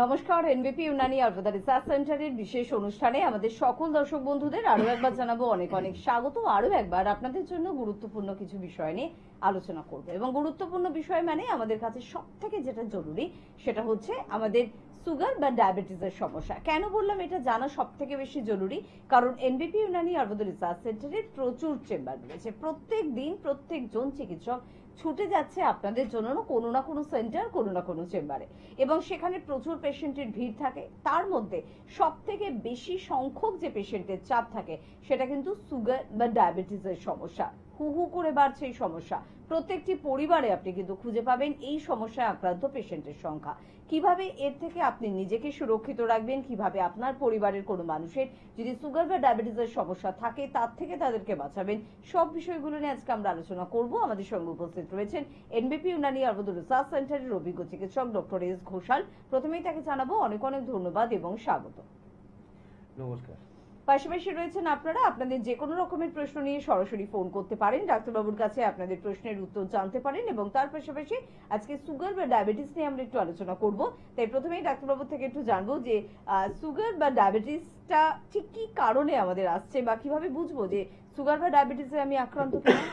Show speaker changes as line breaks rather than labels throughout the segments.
নমস্কার, এনবিপি ইউনানি আয়ুর্বেদা রিসার্চ সেন্টারের বিশেষ অনুষ্ঠানে আমাদের সকল দর্শক বন্ধুদের আরো একবার জানাবো অনেক অনেক স্বাগত। আরো একবার আপনাদের জন্য গুরুত্বপূর্ণ কিছু বিষয় নিয়ে আলোচনা করব এবং গুরুত্বপূর্ণ বিষয় মানে আমাদের কাছে সব থেকে যেটা জরুরি সেটা হচ্ছে আমাদের সুগার বা ডায়াবেটিসের সমস্যা। কেন বললাম এটা জানা সব থেকে বেশি জরুরি? কারণ এনবিপি ইউনানি আয়ুর্বেদা রিসার্চ সেন্টারের প্রচুর চেম্বার রয়েছে। প্রত্যেক দিন প্রত্যেকজন চিকিৎসক ছুটে যাচ্ছে আপনাদের জন্য কোনো না কোনো সেন্টার, কোনো না কোনো চেম্বারে, এবং সেখানে প্রচুর পেশেন্টের ভিড় থাকে। তার মধ্যে সব থেকে বেশি সংখ্যক যে পেশেন্টের চাপ থাকে সেটা কিন্তু সুগার বা ডায়াবেটিসের সমস্যা। হু হু করে বাড়ছে এই সমস্যা। প্রত্যেকটি পরিবারে আপনি কিন্তু খুঁজে পাবেন এই সমস্যায় আক্রান্ত পেশেন্টের সংখ্যা। কিভাবে এর থেকে আপনি নিজেকে সুরক্ষিত রাখবেন, কিভাবে আপনার পরিবারের কোনো মানুষের যদি সুগার বা ডায়াবেটিসের সমস্যা থাকে তার থেকে তাদেরকে বাঁচাবেন, সব বিষয়গুলো নিয়ে আজকে আমরা আলোচনা করব। আমাদের সঙ্গে উপস্থিত রয়েছেন এনবিপি ইউনানি আয়ুর্বেদা রিসার্চ সেন্টারের অভিজ্ঞ চিকিৎসক ডক্টর এস ঘোষাল। প্রথমেই তাকে জানাবো অনেক অনেক ধন্যবাদ এবং স্বাগত।
নমস্কার।
পাশাপাশি রয়েছেন আপনারা, আপনাদের যে কোনো রকমের প্রশ্ন নিয়ে সরাসরি ফোন করতে পারেন, ডাক্তারবাবুর কাছে আপনাদের প্রশ্নের উত্তর জানতে পারেন, এবং তার পাশাপাশি আজকে সুগার বা ডায়াবেটিস নিয়ে আমরা একটু আলোচনা করব। তাই প্রথমেই ডাক্তারবাবুর থেকে একটু জানবো যে সুগার বা ডায়াবেটিসটা ঠিক কি কারণে আমাদের আসছে, বা কিভাবে বুঝবো যে সুগার বা ডায়াবেটিসে আমি আক্রান্ত কিনা?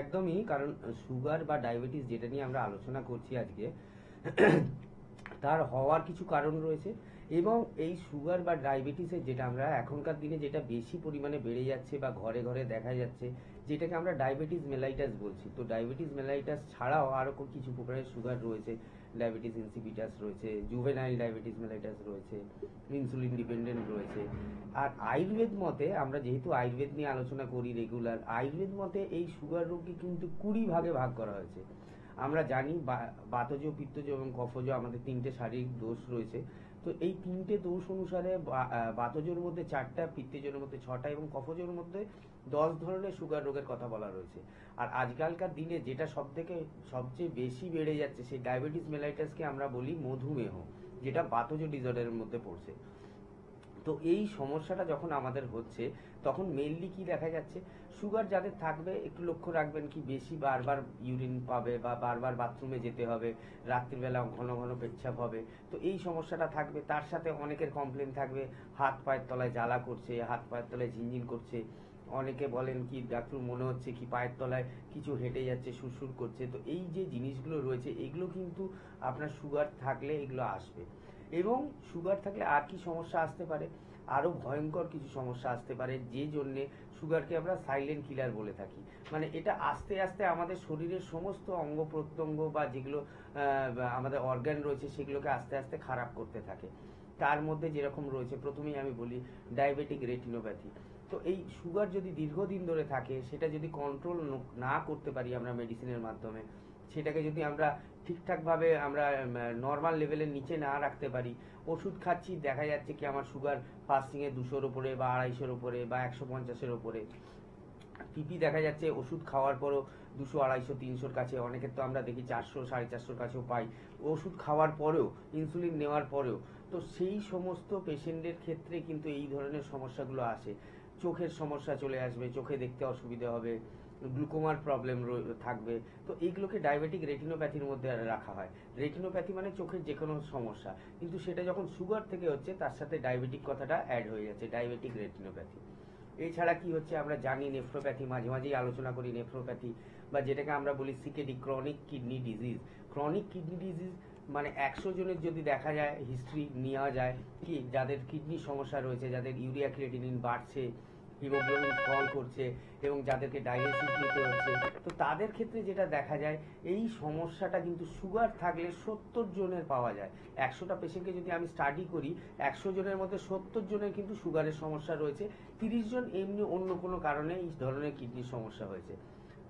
একদমই, কারণ সুগার বা ডায়াবেটিস যেটা নিয়ে আমরা আলোচনা করছি আজকে, তার হওয়ার কিছু কারণ রয়েছে। এবং এই সুগার বা ডায়াবেটিসের যেটা আমরা এখনকার দিনে যেটা বেশি পরিমাণে বেড়ে যাচ্ছে বা ঘরে ঘরে দেখা যাচ্ছে, যেটাকে আমরা ডায়াবেটিস মেলাইটাস বলছি। তো ডায়াবেটিস মেলাইটাস ছাড়াও আরও কিছু প্রকারের সুগার রয়েছে। ডায়াবেটিস ইনসিপিটাস রয়েছে, জুভেনাইল ডায়াবেটিস মেলাইটাস রয়েছে, ইনসুলিন ডিপেন্ডেন্ট রয়েছে। আর আয়ুর্বেদ মতে, আমরা যেহেতু আয়ুর্বেদ নিয়ে আলোচনা করি রেগুলার, আয়ুর্বেদ মতে এই সুগার রোগকে কিন্তু 20 ভাগে ভাগ করা হয়েছে। আমরা জানি বাতজ, পিত্তজ এবং কফজ আমাদের 3টে শারীরিক দোষ রয়েছে। তো এই 3টে দোষ অনুসারে বাতজের মধ্যে 4টা, পিত্তজের মধ্যে 6টা এবং কফজের মধ্যে 10 ধরনের সুগার রোগের কথা বলা রয়েছে। আর আজকালকার দিনে যেটা সবচেয়ে বেশি বেড়ে যাচ্ছে সেই ডায়াবেটিস মেলাইটাসকে আমরা বলি মধুমেহ, যেটা বাতজ ডিসঅর্ডারের মধ্যে পড়ছে। তো এই সমস্যাটা যখন আমাদের হচ্ছে তখন মেইনলি কি দেখা যাচ্ছে, সুগার যাদের থাকবে একটু লক্ষ্য রাখবেন কি বেশি বারবার ইউরিন পাবে বা বারবার বাথরুমে যেতে হবে, রাত্রিবেলা ঘন ঘন পেচ্ছাপ হবে। তো এই সমস্যাটা থাকবে। তার সাথে অনেকের কমপ্লেন থাকবে হাত পায়ের তলায় জ্বালা করছে, হাত পায়ের তলায় ঝিনঝিন করছে। অনেকে বলেন কি ডাক্তার মনে হচ্ছে কি পায়ের তলায় কিছু হেঁটে যাচ্ছে, সুরসুর করছে। তো এই যে জিনিসগুলো রয়েছে এগুলো কিন্তু আপনার সুগার থাকলে এগুলো আসবে। এবং সুগার থাকলে আর কি সমস্যা আসতে পারে, আরো ভয়ঙ্কর কিছু সমস্যা আসতে পারে, যে জন্যে সুগারকে আমরা সাইলেন্ট কিলার বলে থাকি। মানে এটা আস্তে আস্তে আমাদের শরীরের সমস্ত অঙ্গ প্রত্যঙ্গ বা যেগুলো আমাদের অর্গান রয়েছে সেগুলোকে আস্তে আস্তে খারাপ করতে থাকে। তার মধ্যে যেরকম রয়েছে, প্রথমেই আমি বলি ডায়াবেটিক রেটিনোপ্যাথি। তো এই সুগার যদি দীর্ঘদিন ধরে থাকে, সেটা যদি কন্ট্রোল না করতে পারি আমরা মেডিসিনের মাধ্যমে, সেটাকে যদি আমরা ঠিকঠাকভাবে আমরা নর্মাল লেভেলের নিচে না রাখতে পারি, ওষুধ খাচ্ছি, দেখা যাচ্ছে কি আমার সুগার ফাস্টিংয়ে 200-র উপরে বা 250-র উপরে বা 150-এর উপরে, পিপি দেখা যাচ্ছে ওষুধ খাওয়ার পরও 200, 250, 300-র কাছে, অনেকের তো আমরা দেখি 400, 450-র কাছেও পাই ওষুধ খাওয়ার পরেও, ইনসুলিন নেওয়ার পরেও। তো সেই সমস্ত পেশেন্টের ক্ষেত্রে কিন্তু এই ধরনের সমস্যাগুলো আসে। চোখের সমস্যা চলে আসবে, চোখে দেখতে অসুবিধা হবে, গ্লুকোমার প্রবলেম থাকবে। তো এইগুলোকে ডায়াবেটিক রেটিনোপ্যাথির মধ্যে রাখা হয়। রেটিনোপ্যাথি মানে চোখের যে কোনো সমস্যা, কিন্তু সেটা যখন সুগার থেকে হচ্ছে তার সাথে ডায়াবেটিক কথাটা অ্যাড হয়ে যাচ্ছে, ডায়াবেটিক রেটিনোপ্যাথি। এছাড়া কি হচ্ছে আমরা জানি নেফ্রোপ্যাথি, মাঝে মাঝেই আলোচনা করি নেফ্রোপ্যাথি, বা যেটাকে আমরা বলি CKD, chronic kidney disease. Chronic kidney disease মানে 100 জনের যদি দেখা যায় হিস্ট্রি নেওয়া যায় কি যাদের কিডনির সমস্যা রয়েছে, যাদের ইউরিয়া ক্রিয়েটিনিন বাড়ছে, হিমোগ্লোবিন ফল করছে এবং যাদেরকে ডায়ালিসিস নিতে হচ্ছে, তো তাদের ক্ষেত্রে যেটা দেখা যায় এই সমস্যাটা কিন্তু সুগার থাকলে 70 জনের পাওয়া যায়। 100টা পেশেন্টকে যদি আমি স্টাডি করি, 100 জনের মধ্যে 70 জনের কিন্তু সুগারের সমস্যা রয়েছে, 30 জন এমনি অন্য কোনো কারণে এই ধরনের কিডনির সমস্যা হয়েছে।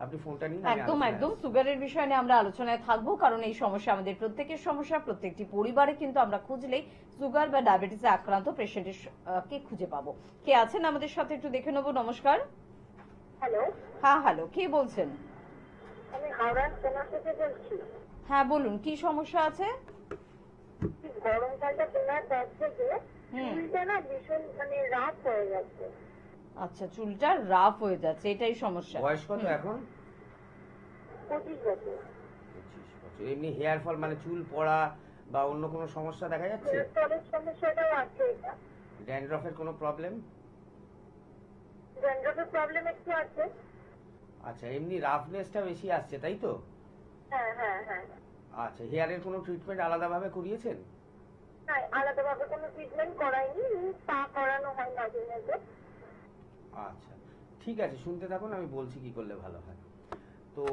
আপনি ফোনটা নিন।
একদম একদম সুগারের বিষয় নিয়ে আমরা আলোচনায় থাকবো, কারণ এই সমস্যা আমাদের প্রত্যেকের সমস্যা। প্রত্যেকটি পরিবারে কিন্তু আমরা খুঁজলেই সুগার বা ডায়াবেটিসে আক্রান্ত পেশেন্টের কে খুঁজে পাবো। কে আছেন আমাদের সাথে একটু দেখে নেবো। নমস্কার।
হ্যালো।
হ্যাঁ হ্যালো, কে বলছেন?
আমি হাওড়া সোনা থেকে বলছি।
হ্যাঁ বলুন, কি সমস্যা আছে?
গরমকালটা তোলার পর থেকে চুলটা না ভীষণ মানে রাফ হয়ে যাচ্ছে।
আচ্ছা, চুলটা রাফ হয়ে যাচ্ছে, এটাই সমস্যা।
বয়স কত এখন?
25 বছর।
25 বছর। এমনি হেয়ার ফল মানে চুল পড়া বা অন্য কোনো সমস্যা দেখা যাচ্ছে?
হেয়ার সমস্যাটাও আছে এটা।
ড্যান্ড্রফের কোনো প্রবলেম?
ড্যান্ড্রফের প্রবলেম একটু আছে।
আচ্ছা, এমনি রাফনেসটা বেশি আসছে তাই তো?
হ্যাঁ হ্যাঁ হ্যাঁ।
আচ্ছা, হেয়ারের কোনো ট্রিটমেন্ট আলাদাভাবে করিয়েছেন?
হ্যাঁ, আলাদাভাবে কোনো ট্রিটমেন্ট করাইনি, স্পা করানো হয় মাঝে মাঝে।
আচ্ছা, ঠিক আছে, শুনতে থাকুন, আমি বলছি কি করলে ভালো হয়। তো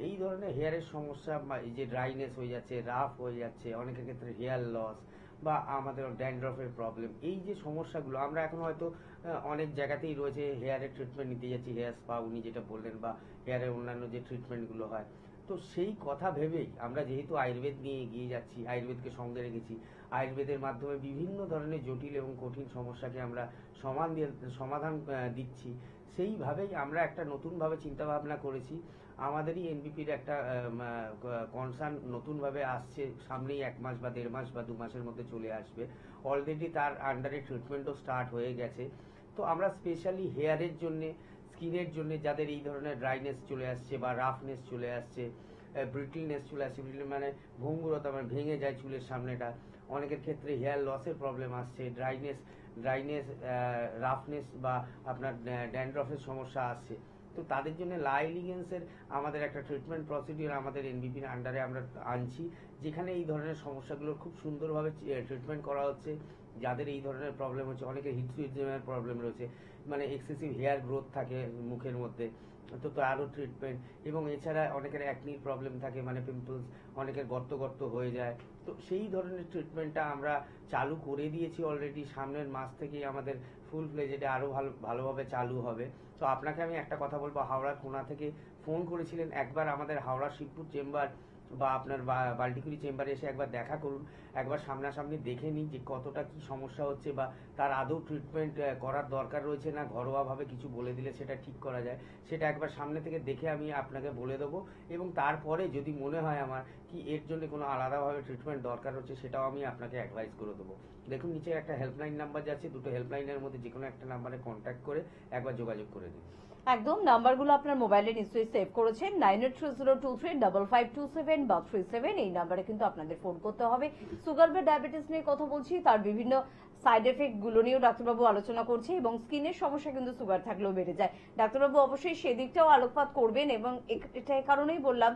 এই ধরনের হেয়ারের সমস্যা, এই যে ড্রাইনেস হয়ে যাচ্ছে, রাফ হয়ে যাচ্ছে, অনেকের ক্ষেত্রে হেয়ার লস বা আমাদের ড্যান্ড্রফের প্রবলেম, এই যে সমস্যাগুলো আমরা এখন হয়তো অনেক জায়গাতেই রয়েছে হেয়ারের ট্রিটমেন্ট নিতে যাচ্ছি, হেয়ার স্পা উনি যেটা বললেন, বা হেয়ারের অন্যান্য যে ট্রিটমেন্টগুলো হয়। তো সেই কথা ভেবেই আমরা যেহেতু আয়ুর্বেদ নিয়ে এগিয়ে যাচ্ছি, আয়ুর্বেদকে সঙ্গে রেখেছি, আয়ুর্বেদের মাধ্যমে বিভিন্ন ধরনের জটিল এবং কঠিন সমস্যাকে আমরা সমাধান দিচ্ছি, সেইভাবেই আমরা একটা নতুনভাবে চিন্তা ভাবনা করেছি। আমাদেরই এনবিপির একটা কনসার্ন নতুনভাবে আসছে, সামনেই 1 মাস বা 1.5 মাস বা 2 মাসের মধ্যে চলে আসবে। অলরেডি তার আন্ডারে ট্রিটমেন্টও স্টার্ট হয়ে গেছে। তো আমরা স্পেশালি হেয়ারের জন্যে, স্কিনের জন্য, যাদের এই ধরনের ড্রাইনেস চলে আসছে বা রাফনেস চলে আসছে, ব্রিটলনেস চলে আসছে, ব্রিটল মানে ভঙ্গুরতা, মানে ভেঙে যায় চুলের সামনেটা, অনেকের ক্ষেত্রে হেয়ার লসের প্রবলেম আসছে, ড্রাইনেস রাফনেস বা আপনার ড্যান্ড্রফের সমস্যা আসছে। তো তাদের জন্য লাইলিগেন্সের আমাদের একটা ট্রিটমেন্ট প্রসিডিওর আমাদের এনবিপির আন্ডারে আমরা আনছি, যেখানে এই ধরনের সমস্যাগুলোর খুব সুন্দরভাবে ট্রিটমেন্ট করা হচ্ছে। যাদের এই ধরনের প্রবলেম হচ্ছে, অনেকের হিস্ট্রিজমের প্রবলেম রয়েছে, মানে এক্সেসিভ হেয়ার গ্রোথ থাকে মুখের মধ্যে, তো তারও ট্রিটমেন্ট, এবং এছাড়া অনেকের অ্যাকনির প্রবলেম থাকে, মানে পিম্পলস, অনেকের গর্ত গর্ত হয়ে যায়। তো সেই ধরনের ট্রিটমেন্টটা আমরা চালু করে দিয়েছি অলরেডি। সামনের মাস থেকেই আমাদের ফুল ফ্লেজেডে আরও ভালোভাবে চালু হবে। তো আপনাকে আমি একটা কথা বলবো, হাওড়ার কোনা থেকে ফোন করেছিলেন, একবার আমাদের হাওড়া শিবপুর চেম্বার বা আপনার বাল্টিকুড়ি চেম্বারে এসে একবার দেখা করুন, একবার সামনাসামনি দেখে নিন যে কতটা কি সমস্যা হচ্ছে, বা তার আদৌ ট্রিটমেন্ট করার দরকার রয়েছে না, ঘরোয়াভাবে কিছু বলে দিলে সেটা ঠিক করা যায়, সেটা একবার সামনে থেকে দেখে আমি আপনাকে বলে দেবো। এবং তারপরে যদি মনে হয় আমার কি এর জন্য কোনো আলাদাভাবে ট্রিটমেন্ট দরকার হচ্ছে, সেটাও আমি আপনাকে অ্যাডভাইস করে দেবো। দেখুন, নিচে একটা হেল্পলাইন নাম্বার যাচ্ছে, দুটো হেল্পলাইনের মধ্যে যে কোনো একটা নাম্বারে কন্ট্যাক্ট করে একবার যোগাযোগ করে দিন।
একদম, নাম্বারগুলো আপনার মোবাইলে নিশ্চয়ই সেভ করেছেন। 9830235527 বা 37, এই নাম্বারে কিন্তু আপনাদের ফোন করতে হবে। সুগার বা ডায়াবেটিস নিয়ে কথা বলছি, তার বিভিন্ন সাইড এফেক্ট গুলো নিয়েও ডাক্তারবাবু আলোচনা করছে, এবং স্কিনের সমস্যা কিন্তু সুগার থাকলেও বেড়ে যায়। ডাক্তারবাবু অবশ্যই সেদিকটাও আলোকপাত করবেন, এবং এটা এই কারণেই বললাম,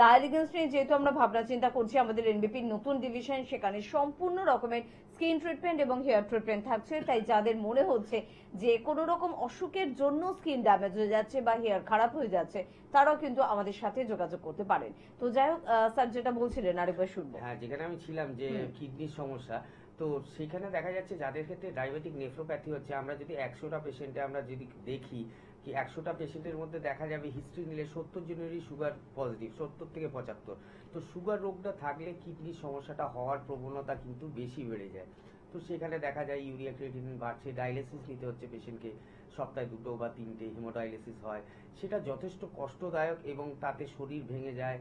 লাইলিগেন্স নিয়ে যেহেতু আমরা ভাবনা চিন্তা করছি, আমাদের এনবিপির নতুন ডিভিশন, সেখানে সম্পূর্ণ রকমের স্কিন ট্রিটমেন্ট এবং হেয়ার ট্রিটমেন্ট থাকছে। তাই যাদের মনে হচ্ছে যে কোনো রকম অসুখের জন্য স্কিন ড্যামেজ হয়ে যাচ্ছে বা হেয়ার খারাপ হয়ে যাচ্ছে, তারাও কিন্তু আমাদের সাথে যোগাযোগ করতে পারেন। তো যাই হোক, স্যার যেটা বলছিলেন আরেকবার শুনবো।
হ্যাঁ, যেখানে আমি ছিলাম যে কিডনির সমস্যা, তো সেখানে দেখা যাচ্ছে যাদের ক্ষেত্রে ডায়াবেটিক নেফ্রোপ্যাথি হচ্ছে, আমরা যদি 100টা পেশেন্টে আমরা যদি দেখি কি 100টা পেশেন্টের মধ্যে দেখা যাবে হিস্ট্রি নিলে 70 জনেরই সুগার পজিটিভ, 70 থেকে 75। তো সুগার রোগটা থাকলে কিডনির সমস্যাটা হওয়ার প্রবণতা কিন্তু বেশি বেড়ে যায়। তো সেখানে দেখা যায় ইউরিয়া ক্রিয়েটিনিন বাড়ছে, ডায়ালিসিস নিতে হচ্ছে পেশেন্টকে, সপ্তাহে 2টো বা 3টে হিমোডায়ালিসিস হয়। সেটা যথেষ্ট কষ্টদায়ক এবং তাতে শরীর ভেঙে যায়,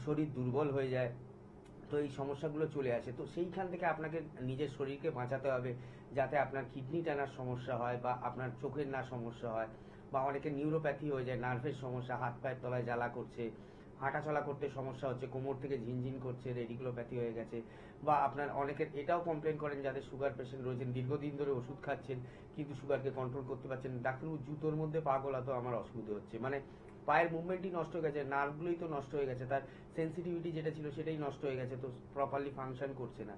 শরীর দুর্বল হয়ে যায়। তো এই সমস্যাগুলো চলে আসে। তো সেইখান থেকে আপনাকে নিজের শরীরকে বাঁচাতে হবে, যাতে আপনার কিডনি টানার সমস্যা হয় বা আপনার চোখের না সমস্যা হয়, বা অনেকের নিউরোপ্যাথি হয়ে যায়, নার্ভের সমস্যা, হাত পায়ের তলায় জ্বালা করছে, হাঁটাচলা করতে সমস্যা হচ্ছে, কোমর থেকে ঝিনঝিন করছে, রেডিকুলোপ্যাথি হয়ে গেছে, বা আপনার অনেকের এটাও কমপ্লেন করেন যাদের সুগার পেশেন্ট রয়েছেন, দীর্ঘদিন ধরে ওষুধ খাচ্ছেন কিন্তু সুগারকে কন্ট্রোল করতে পারছেন না, ডাক্তারবাবু জুতোর মধ্যে পা গোলা তো আমার অসুবিধা হচ্ছে, মানে পায়ের মুভমেন্টই নষ্ট হয়ে গেছে, নার্ভগুলোই তো নষ্ট হয়ে গেছে, তার সেন্সিটিভিটি যেটা ছিল সেটাই নষ্ট হয়ে গেছে, তো প্রপারলি ফাংশন করছে না।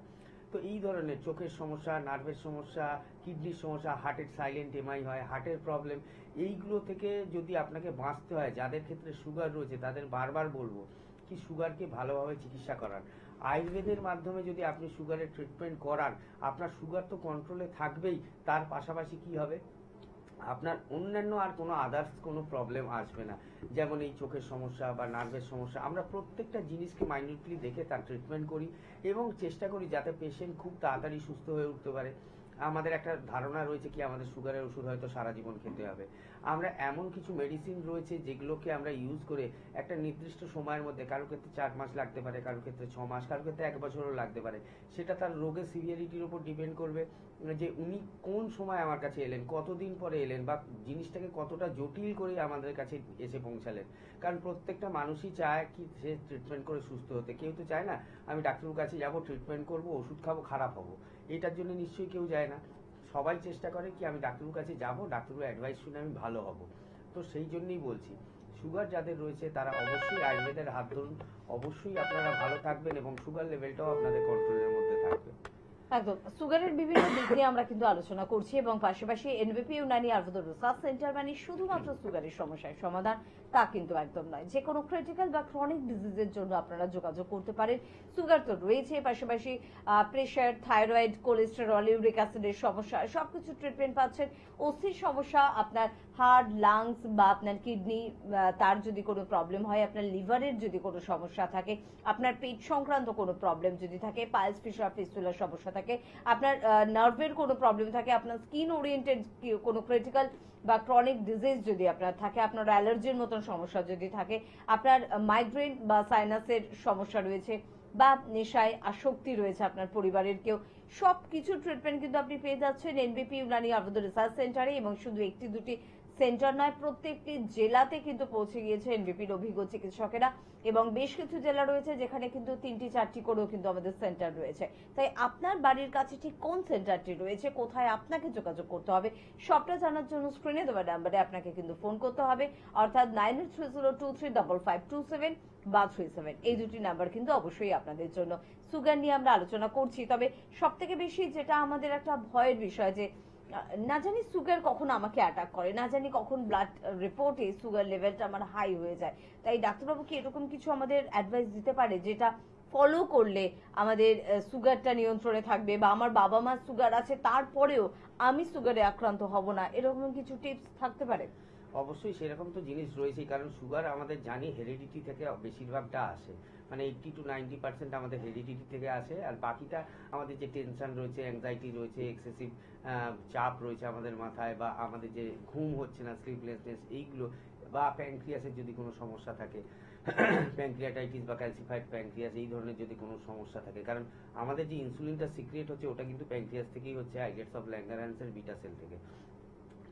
তো এই ধরনের চোখের সমস্যা, নার্ভের সমস্যা, কিডনির সমস্যা, হার্টের সাইলেন্ট এমআই হয়, হার্টের প্রবলেম, এইগুলো থেকে যদি আপনাকে বাঁচতে হয়, যাদের ক্ষেত্রে সুগার রয়েছে তাদের বারবার বলবো কি সুগারকে ভালোভাবে চিকিৎসা করান। আয়ুর্বেদের মাধ্যমে যদি আপনি সুগারের ট্রিটমেন্ট করান, আপনার সুগার তো কন্ট্রোলে থাকবেই, তার পাশাপাশি কি হবে, আপনার অন্যান্য আর কোনো আদার্স কোনো প্রবলেম আসবে না। যেমন এই চোখের সমস্যা বা নার্ভের সমস্যা, আমরা প্রত্যেকটা জিনিসকে মাইনিউটলি দেখে তার ট্রিটমেন্ট করি এবং চেষ্টা করি যাতে পেশেন্ট খুব তাড়াতাড়ি সুস্থ হয়ে উঠতে পারে। আমাদের একটা ধারণা রয়েছে কি আমাদের সুগারের ওষুধ হয়তো সারা জীবন খেতে হবে। আমরা এমন কিছু মেডিসিন রয়েছে যেগুলোকে আমরা ইউজ করে একটা নির্দিষ্ট সময়ের মধ্যে, কারোর ক্ষেত্রে 4 মাস লাগতে পারে, কারোর ক্ষেত্রে 6 মাস, কারোর ক্ষেত্রে 1 বছরও লাগতে পারে। সেটা তার রোগের সিভিয়ারিটির উপর ডিপেন্ড করবে যে উনি কোন সময় আমার কাছে এলেন, কতদিন পরে এলেন, বা জিনিসটাকে কতটা জটিল করে আমাদের কাছে এসে পৌঁছালেন। কারণ প্রত্যেকটা মানুষই চায় কি সে ট্রিটমেন্ট করে সুস্থ হতে। কেউ তো চায় না আমি ডাক্তারের কাছে যাব, ট্রিটমেন্ট করব, ওষুধ খাবো, খারাপ হবো। এটার জন্য নিশ্চয়ই কেউ যায় না। সবাই চেষ্টা করে কি আমি ডাক্তারের কাছে যাব, ডাক্তারের অ্যাডভাইস শুনে আমি ভালো হব। তো সেই জন্যই বলছি সুগার যাদের রয়েছে তারা অবশ্যই আয়ুর্বেদের হাত ধরুন, অবশ্যই আপনারা ভালো থাকবেন এবং সুগার লেভেলটাও আপনাদের কন্ট্রোলের মধ্যে থাকবে।
একদম, সুগারের বিভিন্ন দিক নিয়ে আমরা কিন্তু আলোচনা করছি এবং পাশাপাশি এনবিপি ইউনানি আয়ুর্বেদ রিসার্চ সেন্টার মানে শুধুমাত্র সুগারের সমস্যার সমাধান তা কিন্তু একদম নয়। যে কোনো ক্রিটিক্যাল বা ক্রনিক ডিজিজের জন্য আপনারা যোগাযোগ করতে পারেন। সুগার তো রয়েছে, পাশাপাশি প্রেশার, থাইরয়েড, কোলেস্টেরল, ইউরিক অ্যাসিডের সমস্যা, সবকিছু ট্রিটমেন্ট পাচ্ছেন। অস্থির সমস্যা, আপনার হার্ট, লাংস বা আপনার কিডনি, তার যদি কোনো প্রবলেম হয়, আপনার লিভারের যদি কোনো সমস্যা থাকে, আপনার পেট সংক্রান্ত কোনো প্রবলেম যদি থাকে, পাইলস, ফিশার, ফিস্টুলার সমস্যা থাকে, আপনার নার্ভের কোনো প্রবলেম থাকে, আপনার স্কিন ওরিয়েন্টেড কোনো ক্রিটিক্যাল বা ক্রনিক ডিজিজ যদি আপনার থাকে, আপনার অ্যালার্জির মতন সমস্যা যদি থাকে, আপনার মাইগ্রেন বা সাইনাসের সমস্যা রয়েছে, বা নেশায় আসক্তি রয়েছে আপনার পরিবারের কেউ, সব কিছু ট্রিটমেন্ট কিন্তু আপনি পেয়ে যাচ্ছেন এনবিপি ইউনানি আয়ুর্বেদ রিসার্চ সেন্টারে। এবং শুধু একটি দুটি সেন্টার নয়, প্রত্যেকটি জেলাতে কিন্তু পৌঁছে গিয়েছে এনবিপির অভিজ্ঞ চিকিৎসকেরা এবং বেশ কিছু জেলা রয়েছে যেখানে কিন্তু 3টি 4টি করেও কিন্তু আমাদের সেন্টার রয়েছে। তাই আপনার বাড়ির কাছে ঠিক কোন সেন্টারটি রয়েছে, কোথায় আপনাকে যোগাযোগ করতে হবে, সবটা জানার জন্য স্ক্রিনে দেওয়া নাম্বারে আপনাকে কিন্তু ফোন করতে হবে, অর্থাৎ 9830235527 বা 37, এই দুটি নাম্বার কিন্তু অবশ্যই আপনাদের জন্য। সুগার নিয়ে আমরা আলোচনা করছি, তবে সব থেকে বেশি যেটা আমাদের একটা ভয়ের বিষয় যে না জানি সুগার কখন আমাকে অ্যাটাক করে, না জানি কখন ব্লাড রিপোর্টে সুগার লেভেলটা আমার হাই হয়ে যায়। তাই ডাক্তারবাবু কি এরকম কিছু আমাদের অ্যাডভাইস দিতে পারে যেটা ফলো করলে আমাদের সুগারটা নিয়ন্ত্রণে থাকবে, বা আমার বাবা মা সুগার আছে তারপরেও আমি সুগারে আক্রান্ত হব না, এরকম কিছু টিপস থাকতে পারে?
অবশ্যই সেরকম তো জিনিস রয়েছেই, কারণ সুগার আমাদের জানি হেরিডিটি থেকে বেশিরভাগটা আসে, মানে 80 to 90% আমাদের হেরিডিটি থেকে আসে। আর বাকিটা আমাদের যে টেনশন রয়েছে, অ্যাংজাইটি রয়েছে, এক্সেসিভ চাপ রয়েছে আমাদের মাথায়, বা আমাদের যে ঘুম হচ্ছে না, স্লিপলেসনেস, এইগুলো, বা প্যানক্রিয়াসের যদি কোনো সমস্যা থাকে, প্যানক্রিয়াটাইটিস বা ক্যালসিফাইড প্যানক্রিয়াস, এই ধরনের যদি কোনো সমস্যা থাকে, কারণ আমাদের যে ইনসুলিনটা সিক্রিয়েট হচ্ছে ওটা কিন্তু প্যানক্রিয়াস থেকেই হচ্ছে, আইলেটস অফ ল্যাঙ্গারহ্যান্সের বিটা সেল থেকে।